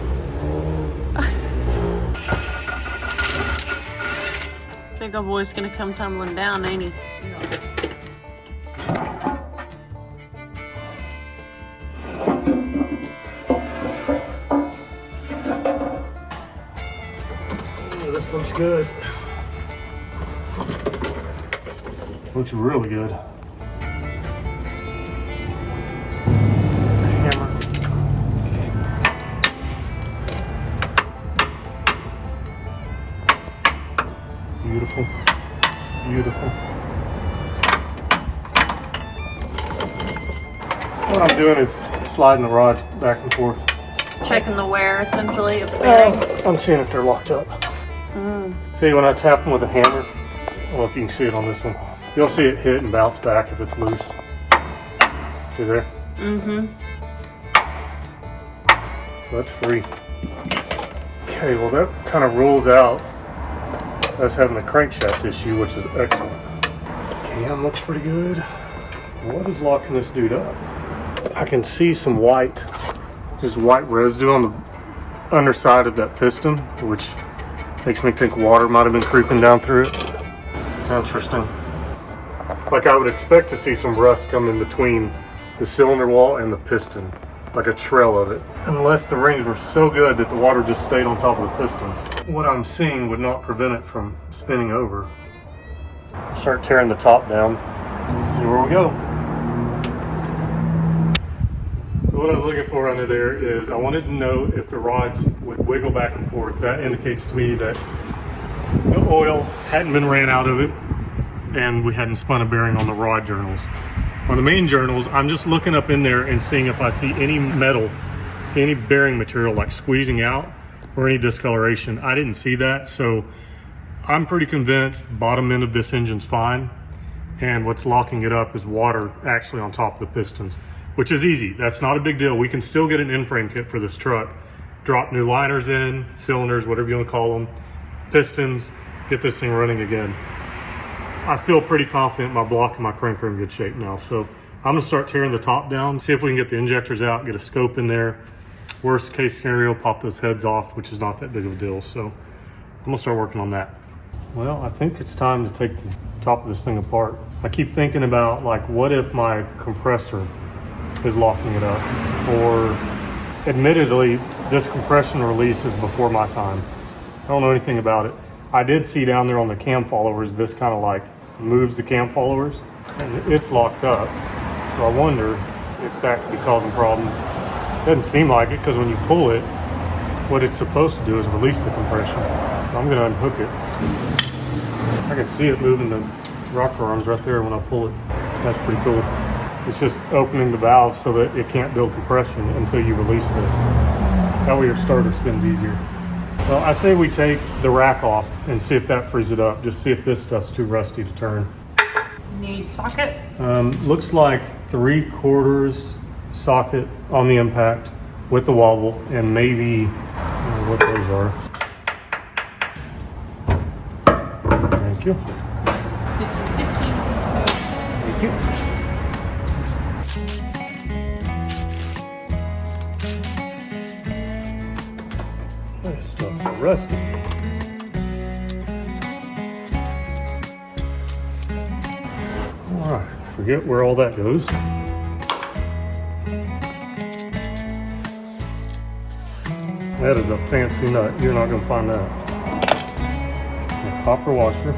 Big old boy's gonna come tumbling down, ain't he? This looks good. Looks really good. Hammer. Beautiful. Beautiful. What I'm doing is sliding the rods back and forth. Checking the wear, essentially, of the bearings. I'm seeing if they're locked up. See, when I tap them with a hammer, I don't know if you can see it on this one, you'll see it hit and bounce back if it's loose. See there? Mm-hmm. So that's free. Okay, well that kind of rules out us having a crankshaft issue, which is excellent. Cam looks pretty good. What is locking this dude up? I can see some white, just white residue on the underside of that piston, which makes me think water might have been creeping down through it. It's interesting. Like I would expect to see some rust come in between the cylinder wall and the piston, like a trail of it. Unless the rings were so good that the water just stayed on top of the pistons. What I'm seeing would not prevent it from spinning over. Start tearing the top down. Let's see where we go. So what I was looking for under there is I wanted to know if the rods would wiggle back and forth. That indicates to me that the oil hadn't been ran out of it and we hadn't spun a bearing on the rod journals. On the main journals, I'm just looking up in there and seeing if I see any metal, see any bearing material like squeezing out or any discoloration. I didn't see that, so I'm pretty convinced the bottom end of this engine's fine, and what's locking it up is water actually on top of the pistons, which is easy. That's not a big deal. We can still get an in-frame kit for this truck. Drop new liners in, cylinders, whatever you want to call them, pistons, get this thing running again. I feel pretty confident my block and my crank are in good shape now. So I'm gonna start tearing the top down, see if we can get the injectors out, get a scope in there. Worst case scenario, pop those heads off, which is not that big of a deal. So I'm gonna start working on that. Well, I think it's time to take the top of this thing apart. I keep thinking about, like, what if my compressor is locking it up? Or admittedly, this compression release is before my time. I don't know anything about it. I did see down there on the cam followers, this kind of like moves the cam followers and it's locked up. So I wonder if that could be causing problems. Doesn't seem like it, because when you pull it, what it's supposed to do is release the compression. So I'm gonna unhook it. I can see it moving the rocker arms right there when I pull it. That's pretty cool. It's just opening the valve so that it can't build compression until you release this. That way your starter spins easier. Well, I say we take the rack off and see if that frees it up. Just see if this stuff's too rusty to turn. Need socket? Looks like 3/4 socket on the impact with the wobble, and maybe what those are. Thank you. 15, 16. Thank you. This stuff's rusty. Alright, forget where all that goes. That is a fancy nut. You're not going to find that. A copper washer.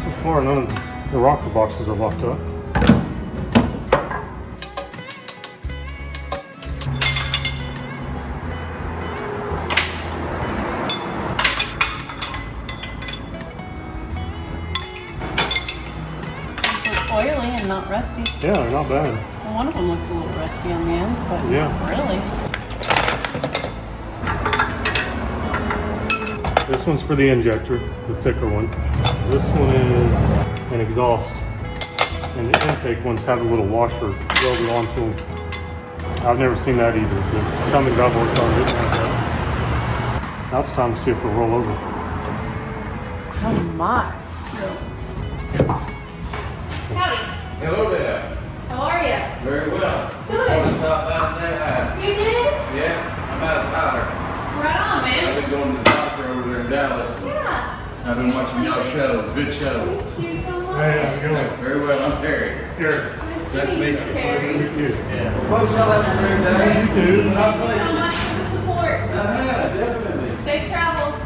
So far, none of the rocker boxes are locked up. So oily and not rusty. Yeah, they're not bad. Well, one of them looks a little rusty on the end, but Yeah. not really. This one's for the injector, the thicker one. This one is an exhaust, and the intake ones have a little washer welded onto them. I've never seen that either. The companies I've worked on didn't have that. Now it's time to see if we'll roll over. Oh my. Howdy. Hello there. How are you? Very well. Good. I just stopped by and say hi. You did? Yeah, I'm out of powder. Right on, man. I've been going to the doctor over there in Dallas. Yeah. I've been watching your show. Good show. Thank you so much. Hey, how's it going? Very well. I'm Terry. Here. Nice to meet you. Terry. Thank you Yeah. Well, folks, y'all have a great day. You too. so much for the support. Definitely. Safe travels.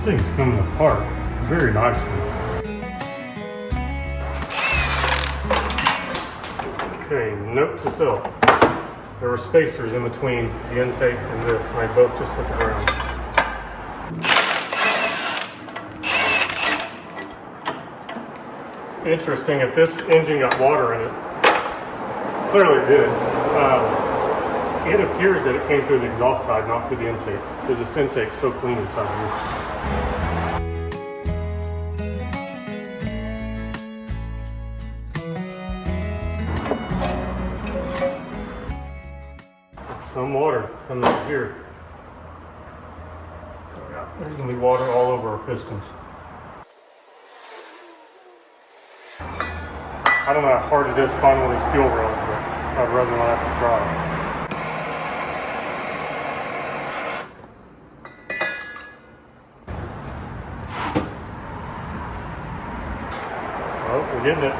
This thing's coming apart very nicely. Okay, note to self. There were spacers in between the intake and this, and they both just hit the ground. It's interesting, if this engine got water in it, clearly it did. It appears that it came through the exhaust side, not through the intake, because this intake's so clean inside here. Some water coming up here. So yeah, there's gonna be water all over our pistons. I don't know how hard it is to find one of these fuel rails, but I'd rather not have to try. Oh, we're getting it.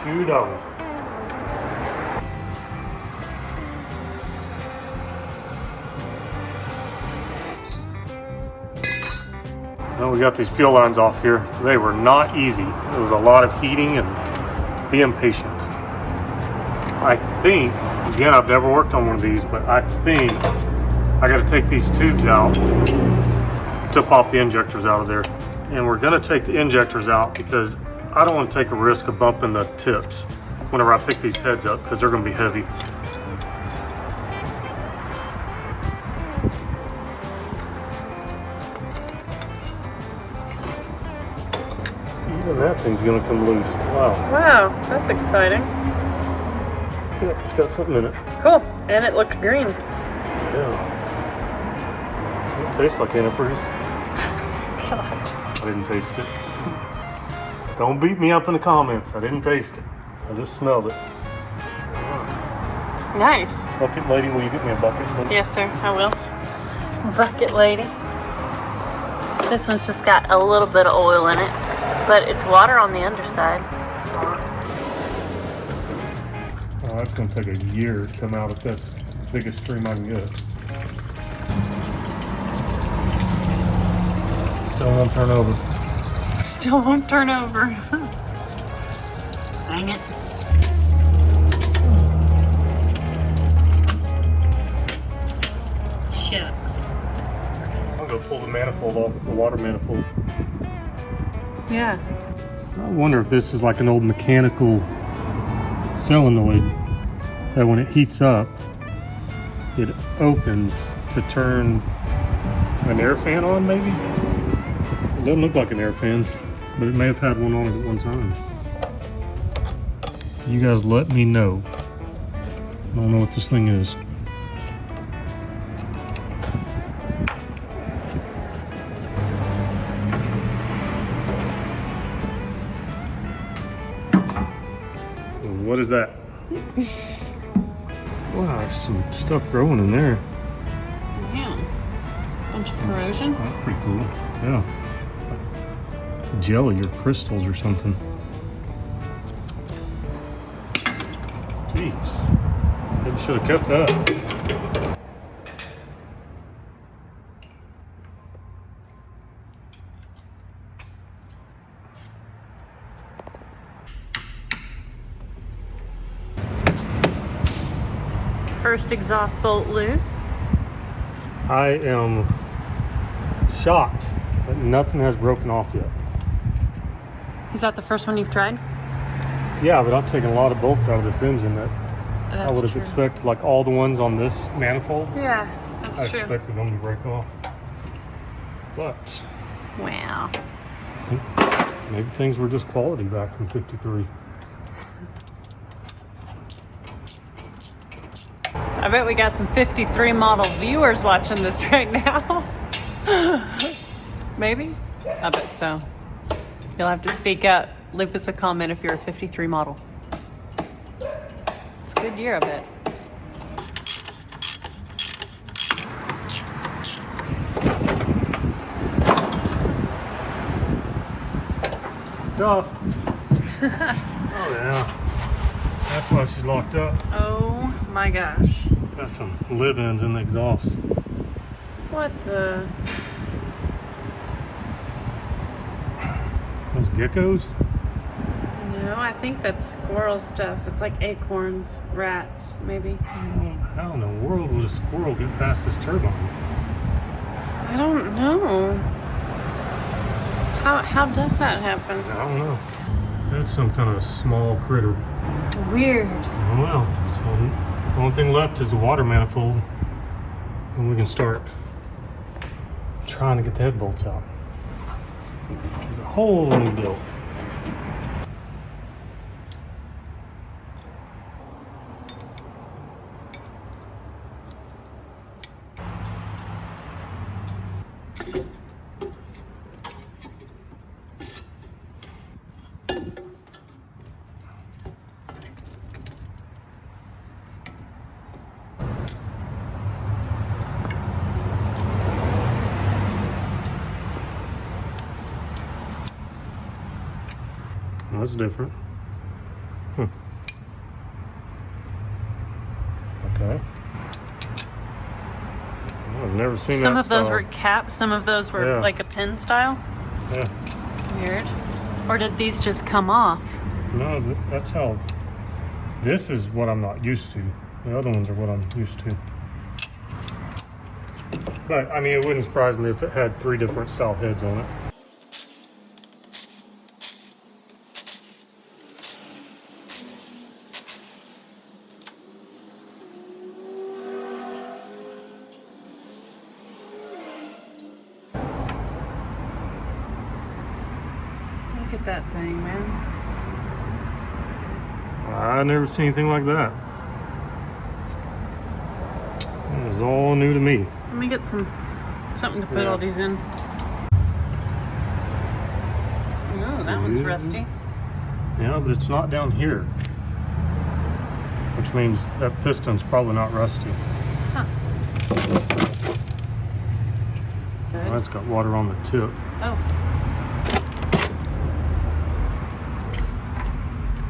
Shoot on. Well, we got these fuel lines off here. They were not easy. It was a lot of heating and being patient. I think, again, I've never worked on one of these, but I think I got to take these tubes out to pop the injectors out of there. And we're going to take the injectors out because I don't want to take a risk of bumping the tips whenever I pick these heads up because they're going to be heavy. Even that thing's going to come loose. Wow. Wow, that's exciting. Yeah, it's got something in it. Cool. And it looked green. Yeah. It tastes like antifreeze. God. I didn't taste it. Don't beat me up in the comments. I didn't taste it. I just smelled it. Nice. Bucket lady, will you get me a bucket? Yes, sir, I will. Bucket lady. This one's just got a little bit of oil in it, but it's water on the underside. Oh, that's going to take a year to come out if that's the biggest stream I can get. Still won't turn over. Still won't turn over. Dang it. Shucks. I'm going to pull the manifold off, the water manifold. Yeah. I wonder if this is like an old mechanical solenoid that when it heats up, it opens to turn an air fan on, maybe? It doesn't look like an air fan, but it may have had one on it at one time. You guys let me know. I don't know what this thing is. What is that? Wow, there's some stuff growing in there. Yeah. Bunch of corrosion. That's pretty cool. Yeah. Jelly or crystals or something. Jeez. Maybe should have kept that. First exhaust bolt loose. I am shocked that nothing has broken off yet. Is that the first one you've tried? Yeah, but I've taken a lot of bolts out of this engine that That's I would have true. expected, like all the ones on this manifold, Yeah, that's I true. expected them to break off. But Wow. I think maybe things were just quality back in '53. I bet we got some 53 model viewers watching this right now. Maybe? I bet so. You'll have to speak up. Leave us a comment if you're a 53 model. It's a good year, I bet. Duff. Oh yeah. That's why she's locked up. Oh my gosh. Got some live ends in the exhaust. What the? Those geckos? No, I think that's squirrel stuff. It's like acorns, rats, maybe. How in the world would a squirrel get past this turbine? I don't know. How does that happen? I don't know. That's some kind of small critter. Weird. Oh well. So the only thing left is the water manifold. And we can start trying to get the head bolts out. It's a whole new deal. That's different. Okay. Well, I've never seen Some that of those style. were caps, some of those were Yeah. like a pin style. Yeah. Weird. Or did these just come off? No, that's how. This is what I'm not used to. The other ones are what I'm used to. But I mean, it wouldn't surprise me if it had 3 different style heads on it. at that thing, man. I never seen anything like that. It was all new to me. Let me get something to put Yeah. all these in. Oh, that one's Yeah. rusty. Yeah, but it's not down here. Which means that piston's probably not rusty. Huh. Well, Good. it's got water on the tip. Oh,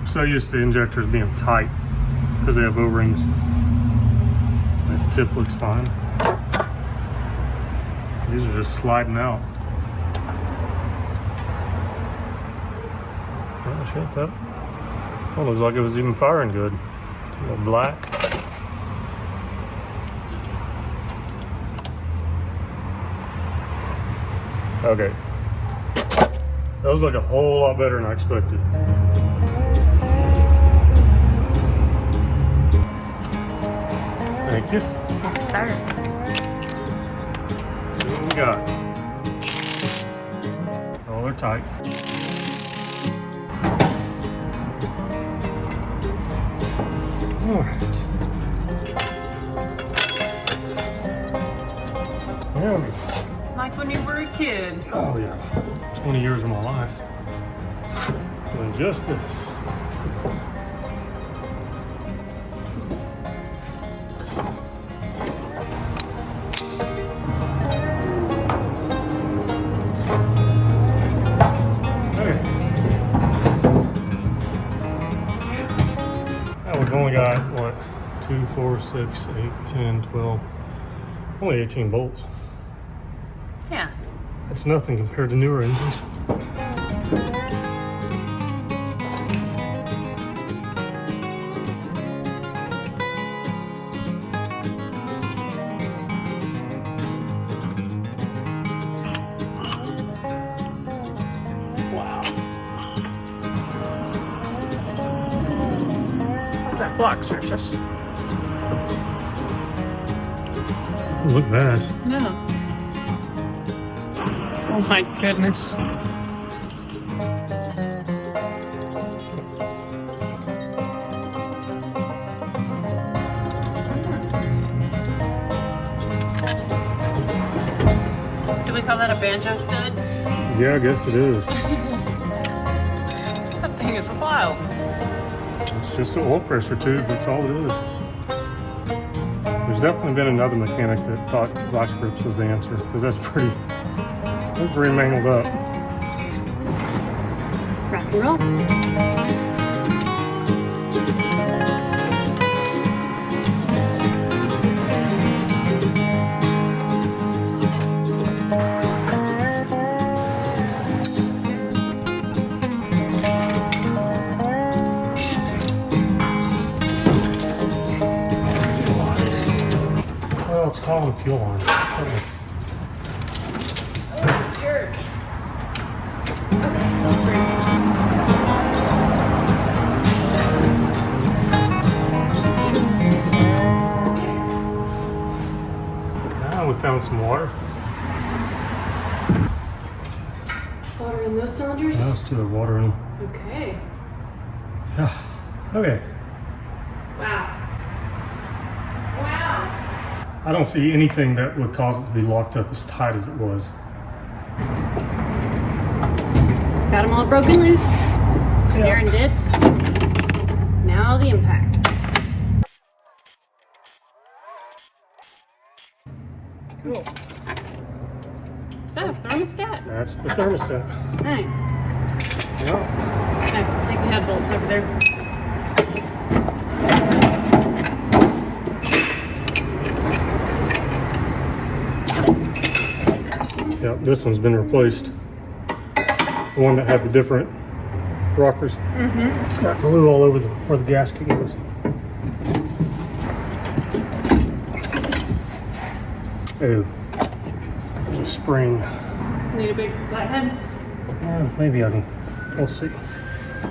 I'm so used to injectors being tight because they have O-rings. That tip looks fine. These are just sliding out. Oh shit, that looks like it was even firing good. A little black. Okay. Those look a whole lot better than I expected. Thank you. yes, sir. See what we got. Oh, they're tight. All right. Yeah. Like when you were a kid. Oh yeah. 20 years of my life doing just this. We've only got, what, 2, 4, 6, 8, 10, 12, only 18 bolts. Yeah. That's nothing compared to newer engines. Wow. How's that block surface? Doesn't look bad. No. Oh my goodness. Do we call that a banjo stud? Yeah, I guess it is. That thing is wild. It's just an oil pressure tube, that's all it is. There's definitely been another mechanic that thought vice grips was the answer, because that's pretty mangled up. Rock and roll. Well, it's calling the fuel line. Jerk. Now we found some water. Water in those cylinders? Now let's do the water in them. Okay. Yeah. Okay. Wow. Wow. I don't see anything that would cause it to be locked up as tight as it was. Got them all broken loose. Aaron did. Now the impact. Cool. Is that a thermostat? That's the thermostat. Hey. Yeah. Okay, take the head bolts over there. Yep, this one's been replaced. The one that had the different rockers. Mm-hmm. It's got glue all over where the gasket goes. Oh, there's a spring. Need a big flat head? Yeah, maybe I can. We'll see.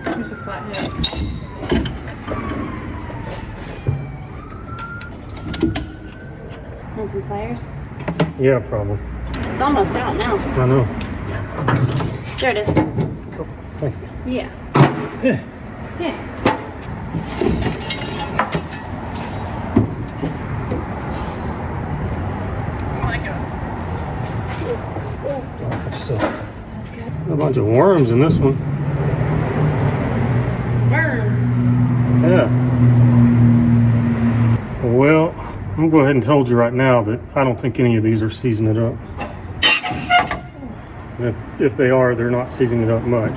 Here's a flat head. Want some pliers? Yeah, probably. It's almost out now. I know. There it is. Cool. Thank you. Yeah. Yeah. Yeah. Oh my god. So, a bunch of worms in this one. Worms. Yeah. Well, I'm gonna go ahead and tell you right now that I don't think any of these are seasoning it up. If they are, they're not seasoning it up much.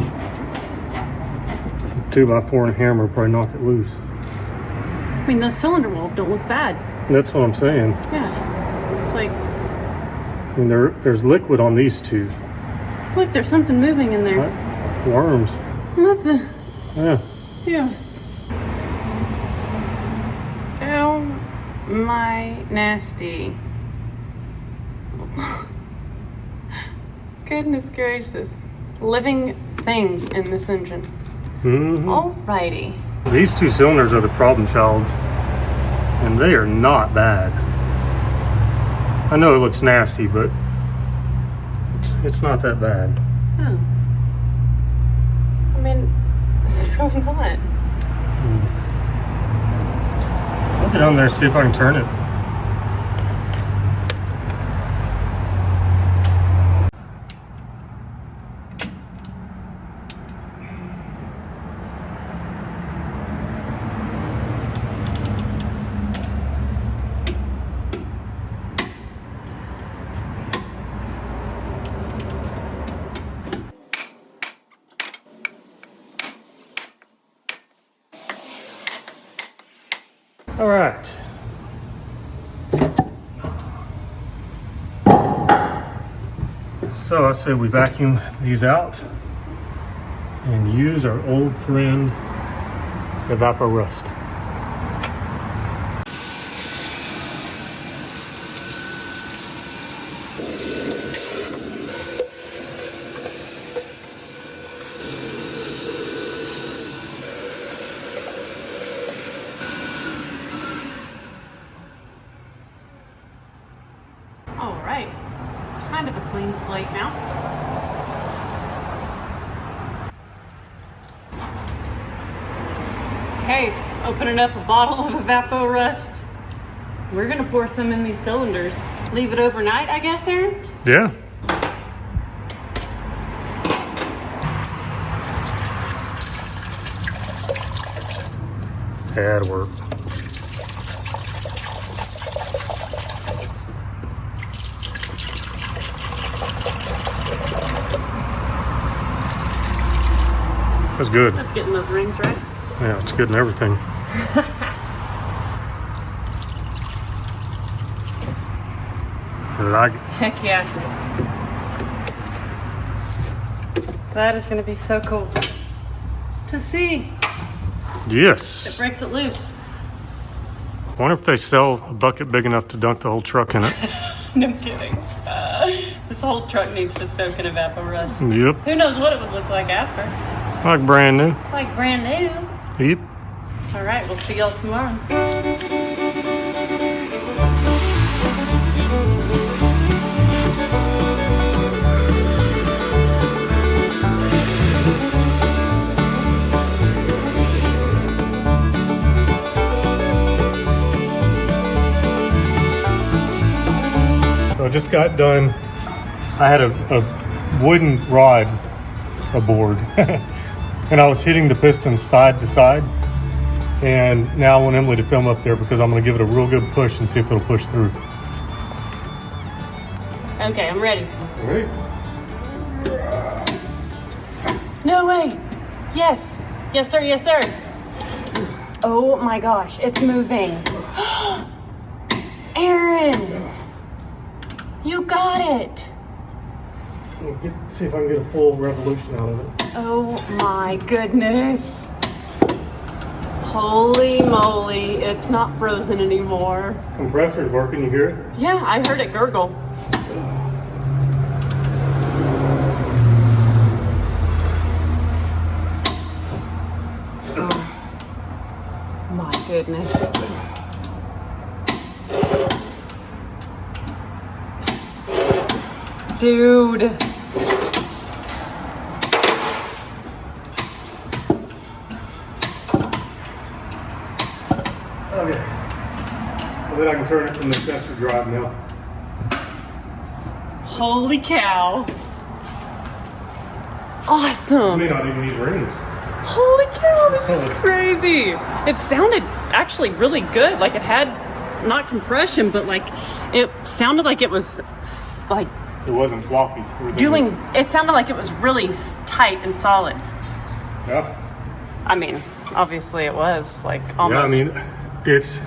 2x4 and a hammer will probably knock it loose. I mean, those cylinder walls don't look bad. That's what I'm saying. Yeah. It's like, I mean, there's liquid on these two. look, there's something moving in there. What? Worms. What the? Yeah. Yeah. Oh my nasty. Goodness gracious. Living things in this engine. Mm-hmm. Alrighty. These two cylinders are the problem childs, and they are not bad. I know it looks nasty, but it's not that bad. Oh. I mean, it's really not. I'll get on there and see if I can turn it. All right. So I say we vacuum these out and use our old friend Evaporust. All right. Kind of a clean slate now. Okay, opening up a bottle of Evaporust. We're gonna pour some in these cylinders. Leave it overnight, I guess, Aaron? Yeah. That'll work. That's good. That's getting those rings right. Yeah, it's good and everything. I like it. Heck yeah. That is gonna be so cool to see. It Yes. breaks it loose. I wonder if they sell a bucket big enough to dunk the whole truck in it. No kidding. This whole truck needs to soak in Evaporust. Yep. Who knows what it would look like after? Like brand new. Like brand new. Yep. All right, we'll see y'all tomorrow. So I just got done. I had a wooden rod aboard and I was hitting the pistons side to side. And now I want Emily to film up there because I'm going to give it a real good push and see if it'll push through. Okay, I'm ready. Ready? No way. Yes. Yes, sir. Yes, sir. Oh my gosh, it's moving. Aaron, you got it. See if I can get a full revolution out of it. Oh my goodness. Holy moly, it's not frozen anymore. Compressor's working, you hear it? Yeah, I heard it gurgle. Oh my goodness. Dude. And then I can turn it from the accessory drive now. Holy cow. You Awesome. may not even need rings. Holy cow, this is crazy. It sounded actually really good. Like it had not compression, but like it sounded like it was like It wasn't floppy. Everything doing, was- it sounded like it was really tight and solid. Yeah. I mean, obviously it was like Yeah, almost. I mean, it's,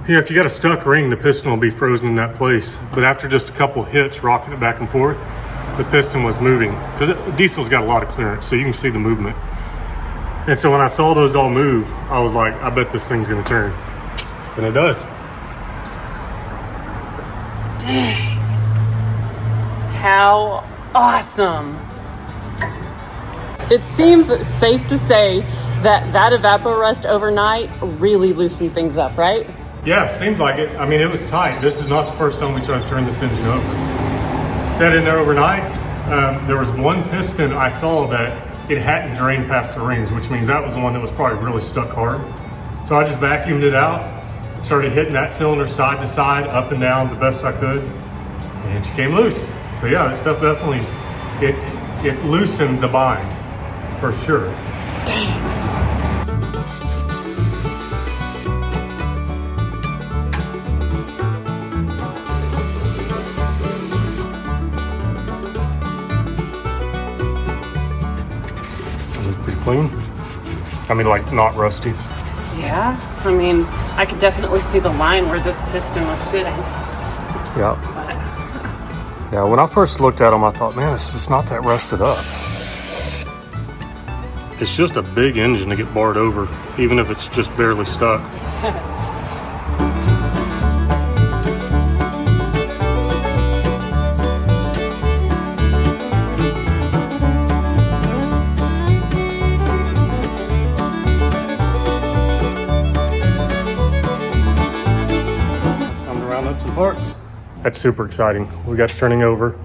yeah, if you got a stuck ring, the piston will be frozen in that place. But after just a couple hits, rocking it back and forth, the piston was moving. Because diesel's got a lot of clearance, so you can see the movement. And so when I saw those all move, I was like, I bet this thing's gonna turn. And it does. Dang. How awesome. It seems safe to say that that evaporust overnight really loosened things up, right? Yeah, seems like it. I mean, it was tight. This is not the first time we tried to turn this engine over. Sat in there overnight. There was one piston I saw that it hadn't drained past the rings, which means that was the one that was probably really stuck hard. So I just vacuumed it out, started hitting that cylinder side to side, up and down the best I could, and she came loose. So yeah, this stuff definitely, it loosened the bind, for sure. Pretty clean. I mean, like not rusty. Yeah. I mean, I could definitely see the line where this piston was sitting. Yeah. Yeah, when I first looked at them, I thought, man, it's just not that rusted up. It's just a big engine to get barred over, even if it's just barely stuck. Some parts. That's super exciting. We got turning over.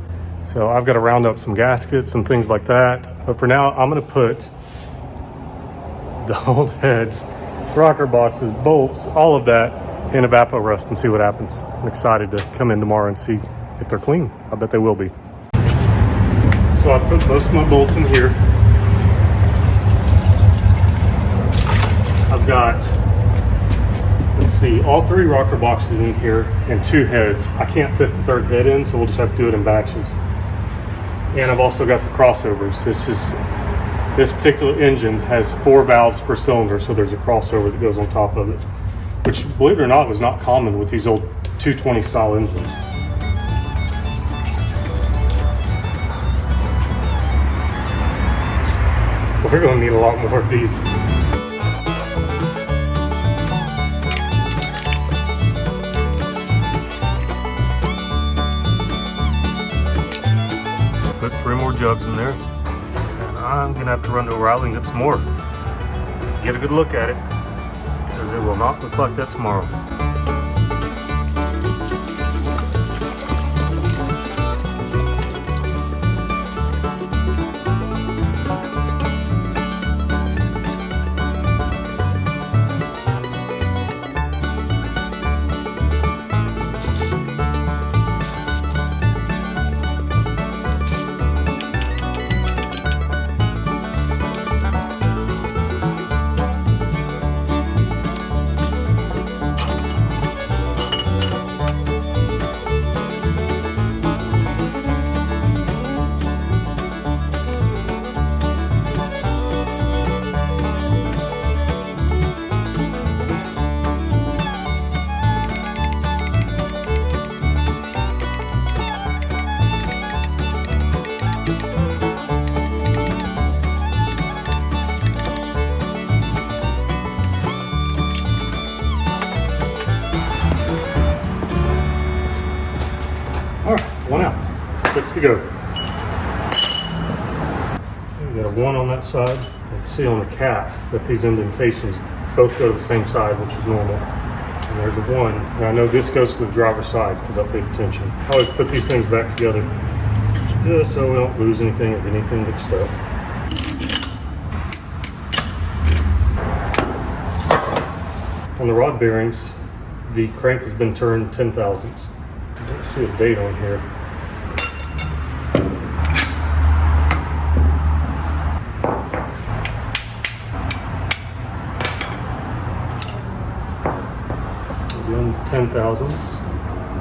So I've got to round up some gaskets and things like that. But for now, I'm going to put the old heads, rocker boxes, bolts, all of that in evaporust and see what happens. I'm excited to come in tomorrow and see if they're clean. I bet they will be. So I put most of my bolts in here. I've got, let's see, all 3 rocker boxes in here and 2 heads. I can't fit the 3rd head in, so we'll just have to do it in batches. And I've also got the crossovers. This particular engine has 4 valves per cylinder, so there's a crossover that goes on top of it, which, believe it or not, was not common with these old 220 style engines. We're going to need a lot more of these. Put 3 more jugs in there, and I'm gonna have to run to O'Reilly and get some more. Get a good look at it, because it will not look like that tomorrow. All right, 1 out, 6 to go. We got a 1 on that side. Let's see on the cap that these indentations both go to the same side, which is normal. And there's a 1. And I know this goes to the driver's side because I paid attention. I always put these things back together just so we don't lose anything or get anything mixed up. On the rod bearings, the crank has been turned 10 thousandths. Don't see a date on here. Doing 10 thousandths.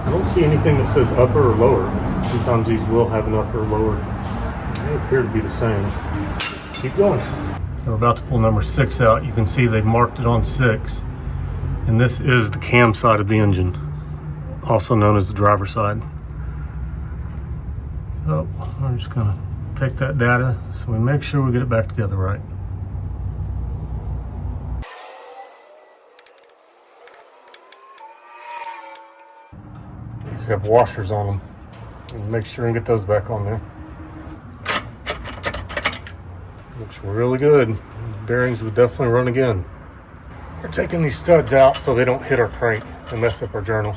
I don't see anything that says upper or lower. Sometimes these will have an upper or lower. They appear to be the same. Keep going. We're about to pull number 6 out. You can see they've marked it on 6. And this is the cam side of the engine, also known as the driver's side. So we're just gonna take that data so we make sure we get it back together right. These have washers on them. And make sure and get those back on there. Looks really good. Bearings would definitely run again. We're taking these studs out so they don't hit our crank and mess up our journal.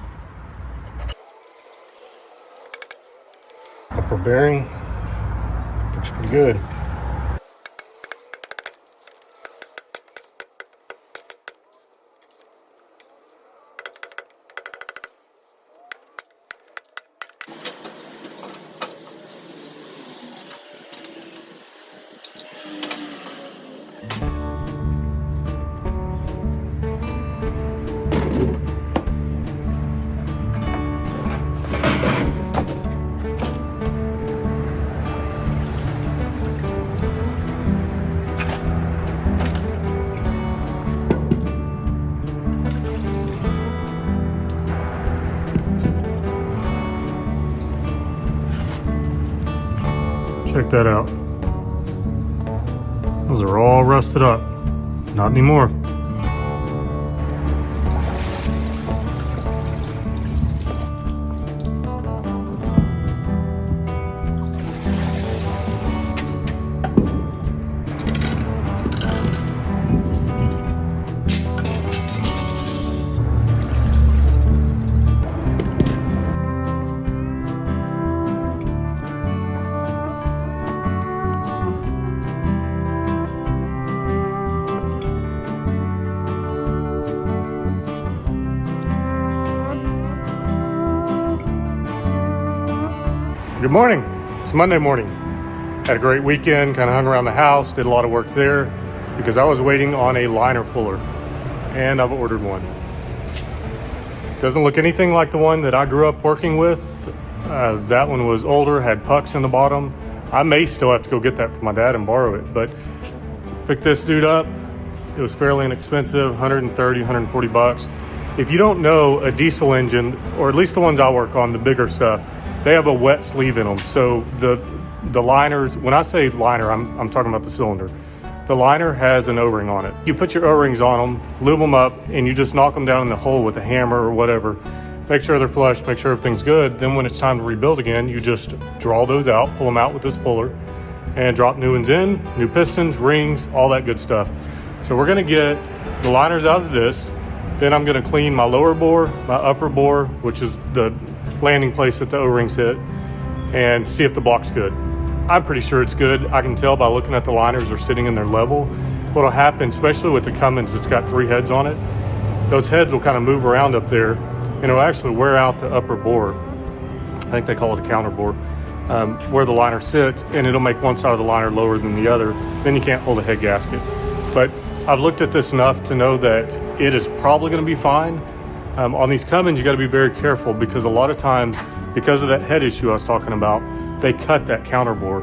Upper bearing looks pretty good. Check that out. Those are all rusted up. Not anymore. Good morning. It's Monday morning. Had a great weekend, kind of hung around the house, did a lot of work there because I was waiting on a liner puller and I've ordered one. Doesn't look anything like the one that I grew up working with. That one was older, had pucks in the bottom. I may still have to go get that from my dad and borrow it, but picked this dude up. It was fairly inexpensive, 130, 140 bucks. If you don't know, a diesel engine, or at least the ones I work on, the bigger stuff, they have a wet sleeve in them. So the liners, when I say liner, I'm talking about the cylinder. The liner has an O-ring on it. You put your O-rings on them, lube them up, and you just knock them down in the hole with a hammer or whatever. Make sure they're flush, make sure everything's good. Then when it's time to rebuild again, you just draw those out, pull them out with this puller, and drop new ones in, new pistons, rings, all that good stuff. So we're gonna get the liners out of this. Then I'm gonna clean my lower bore, my upper bore, which is the landing place that the O-rings hit, and see if the block's good. I'm pretty sure it's good. I can tell by looking at the liners are sitting in their level. What'll happen, especially with the Cummins, it's got 3 heads on it. Those heads will kind of move around up there and it'll actually wear out the upper bore. I think they call it a counter bore, where the liner sits, and it'll make one side of the liner lower than the other. Then you can't hold a head gasket. But I've looked at this enough to know that it is probably gonna be fine. On these Cummins, you gotta be very careful because a lot of times, because of that head issue I was talking about, they cut that counter bore.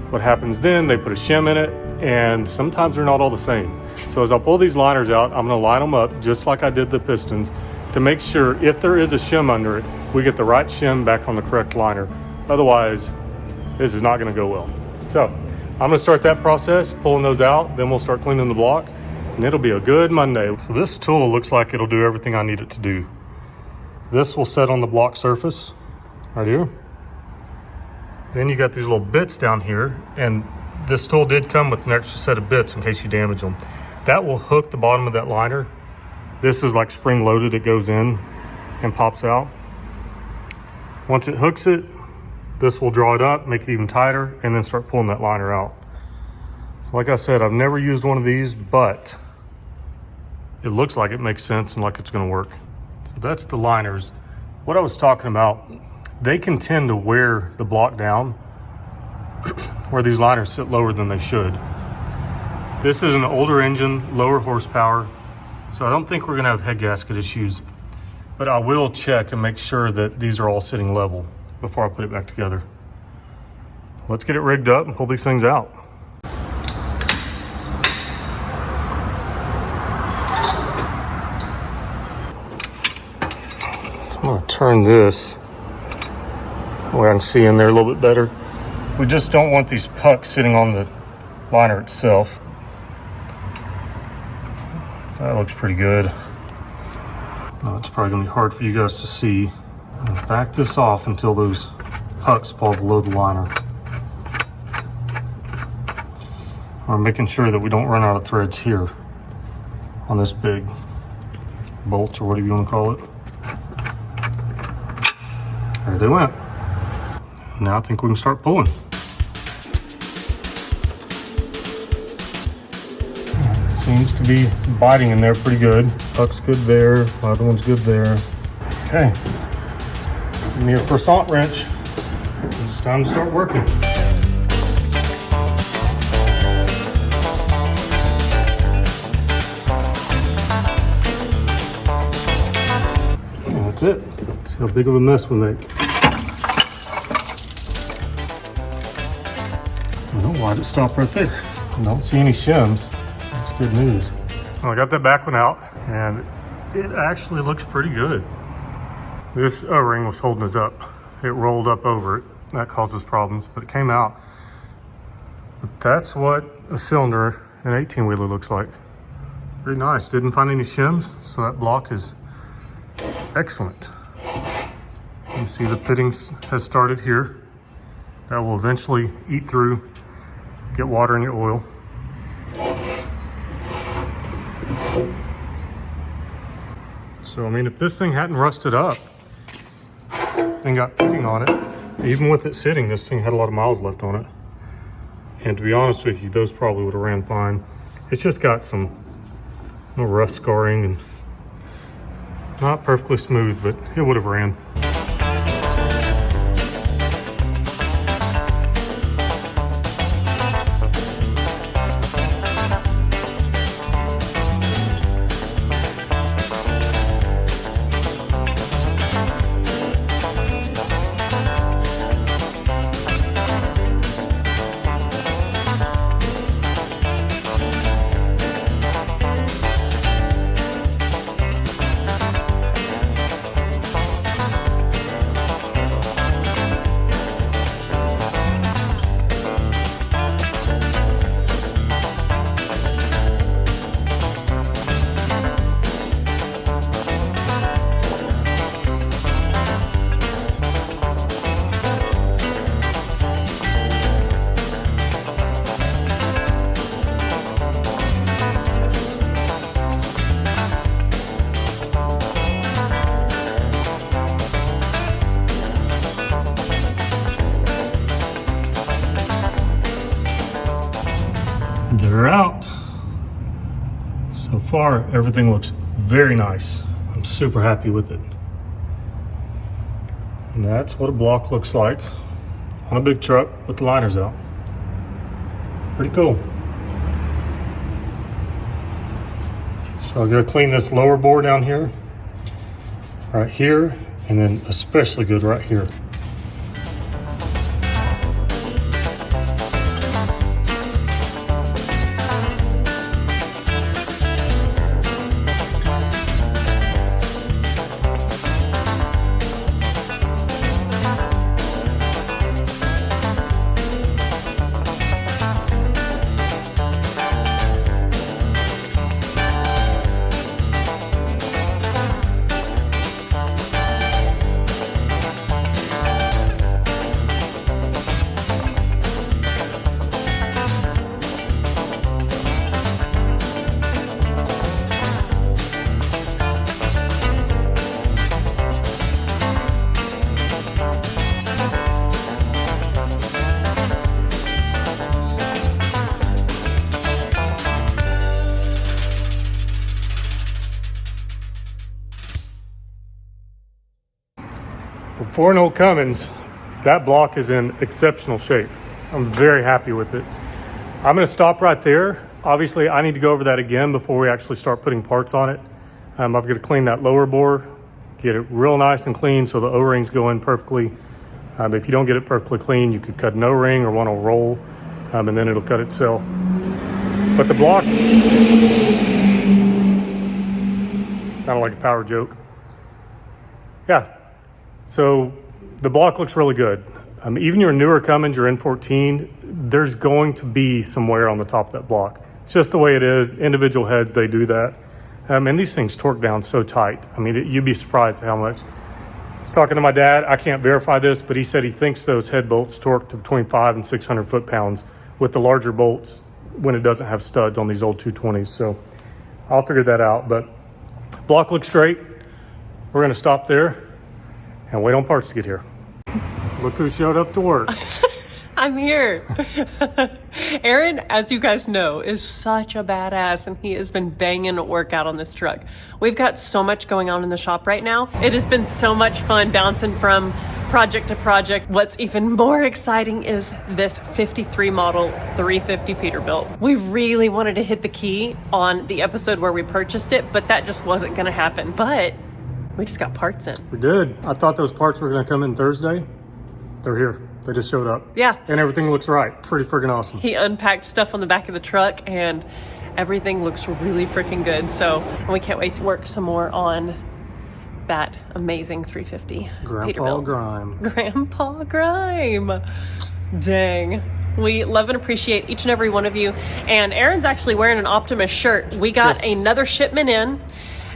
What happens then, they put a shim in it, and sometimes they're not all the same. So as I pull these liners out, I'm gonna line them up just like I did the pistons to make sure if there is a shim under it, we get the right shim back on the correct liner. Otherwise, this is not gonna go well. So I'm gonna start that process, pulling those out, then we'll start cleaning the block, and it'll be a good Monday. So this tool looks like it'll do everything I need it to do. This will set on the block surface right here. Then you got these little bits down here, and this tool did come with an extra set of bits in case you damage them. That will hook the bottom of that liner. This is like spring loaded, it goes in and pops out. Once it hooks it, this will draw it up, make it even tighter, and then start pulling that liner out. So like I said, I've never used one of these, but it looks like it makes sense and like it's gonna work. That's the liners. What I was talking about, they can tend to wear the block down where these liners sit lower than they should. This is an older engine, lower horsepower, so I don't think we're gonna have head gasket issues, but I will check and make sure that these are all sitting level before I put it back together. Let's get it rigged up and pull these things out. I'm gonna turn this where I can see in there a little bit better. We just don't want these pucks sitting on the liner itself. That looks pretty good. Now, it's probably gonna be hard for you guys to see. I'm gonna back this off until those pucks fall below the liner. We're making sure that we don't run out of threads here on this big bolt, or whatever you want to call it. There they went. Now I think we can start pulling. Seems to be biting in there pretty good. Puck's good there, the other one's good there. Okay, give me a croissant wrench. It's time to start working. And that's it. See how big of a mess we make. Well, why'd it stop right there? I don't see any shims. That's good news. Well, I got that back one out, and it actually looks pretty good. This O-ring was holding us up. It rolled up over it. That caused us problems, but it came out. But that's what a cylinder, an 18-wheeler looks like. Very nice. Didn't find any shims, so that block is excellent. You see the fittings has started here. That will eventually eat through, get water in your oil. So, I mean, if this thing hadn't rusted up and got pitting on it, even with it sitting, this thing had a lot of miles left on it. And to be honest with you, those probably would have ran fine. It's just got some rust scarring and not perfectly smooth, but it would have ran. They're out. So far, everything looks very nice. I'm super happy with it. And that's what a block looks like on a big truck with the liners out. Pretty cool. So I'm gonna clean this lower bore down here, right here, and then especially good right here. For an old Cummins, that block is in exceptional shape. I'm very happy with it. I'm going to stop right there. Obviously, I need to go over that again before we actually start putting parts on it. I've got to clean that lower bore, get it real nice and clean so the O-rings go in perfectly. If you don't get it perfectly clean, you could cut an O-ring or one will roll, and then it'll cut itself. But the block sounded like a power joke. Yeah, so the block looks really good. Even your newer Cummins, your N14, there's going to be some wear on the top of that block. It's just the way it is. Individual heads, they do that. And these things torque down so tight. I mean, you'd be surprised how much. I was talking to my dad. I can't verify this, but he said he thinks those head bolts torque to between 500 and 600 foot-pounds with the larger bolts when it doesn't have studs on these old 220s. So I'll figure that out. But block looks great. We're going to stop there and wait on parts to get here. Look who showed up to work. I'm here. Aaron, as you guys know, is such a badass, and he has been banging work out on this truck. We've got so much going on in the shop right now. It has been so much fun bouncing from project to project. What's even more exciting is this 53 model 350 Peterbilt. We really wanted to hit the key on the episode where we purchased it, but that just wasn't going to happen. But we just got parts in. We did. I thought those parts were going to come in Thursday. They're here. They just showed up. Yeah. And everything looks right. Pretty freaking awesome. He unpacked stuff on the back of the truck, and everything looks really freaking good. So we can't wait to work some more on that amazing 350 Grandpa Peterbilt. Grime. Grandpa Grime. Dang. We love and appreciate each and every one of you. And Aaron's actually wearing an Optimus shirt. We got another shipment in.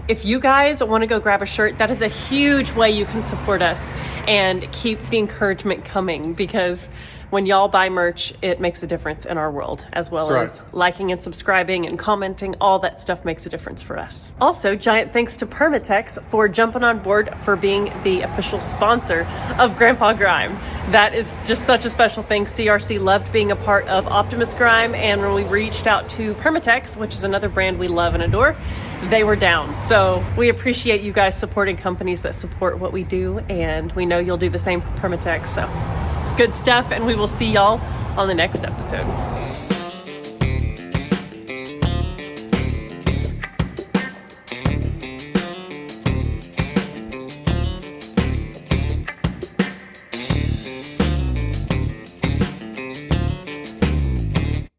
If you guys want to go grab a shirt, that is a huge way you can support us and keep the encouragement coming, because when y'all buy merch, it makes a difference in our world, as well as liking and subscribing and commenting. All that stuff makes a difference for us. Also, giant thanks to Permatex for jumping on board for being the official sponsor of Grandpa Grime. That is just such a special thing. CRC loved being a part of Optimus Grime, and when we reached out to Permatex, which is another brand we love and adore, they were down. So we appreciate you guys supporting companies that support what we do, and we know you'll do the same for Permatex. So it's good stuff, and we will see y'all on the next episode.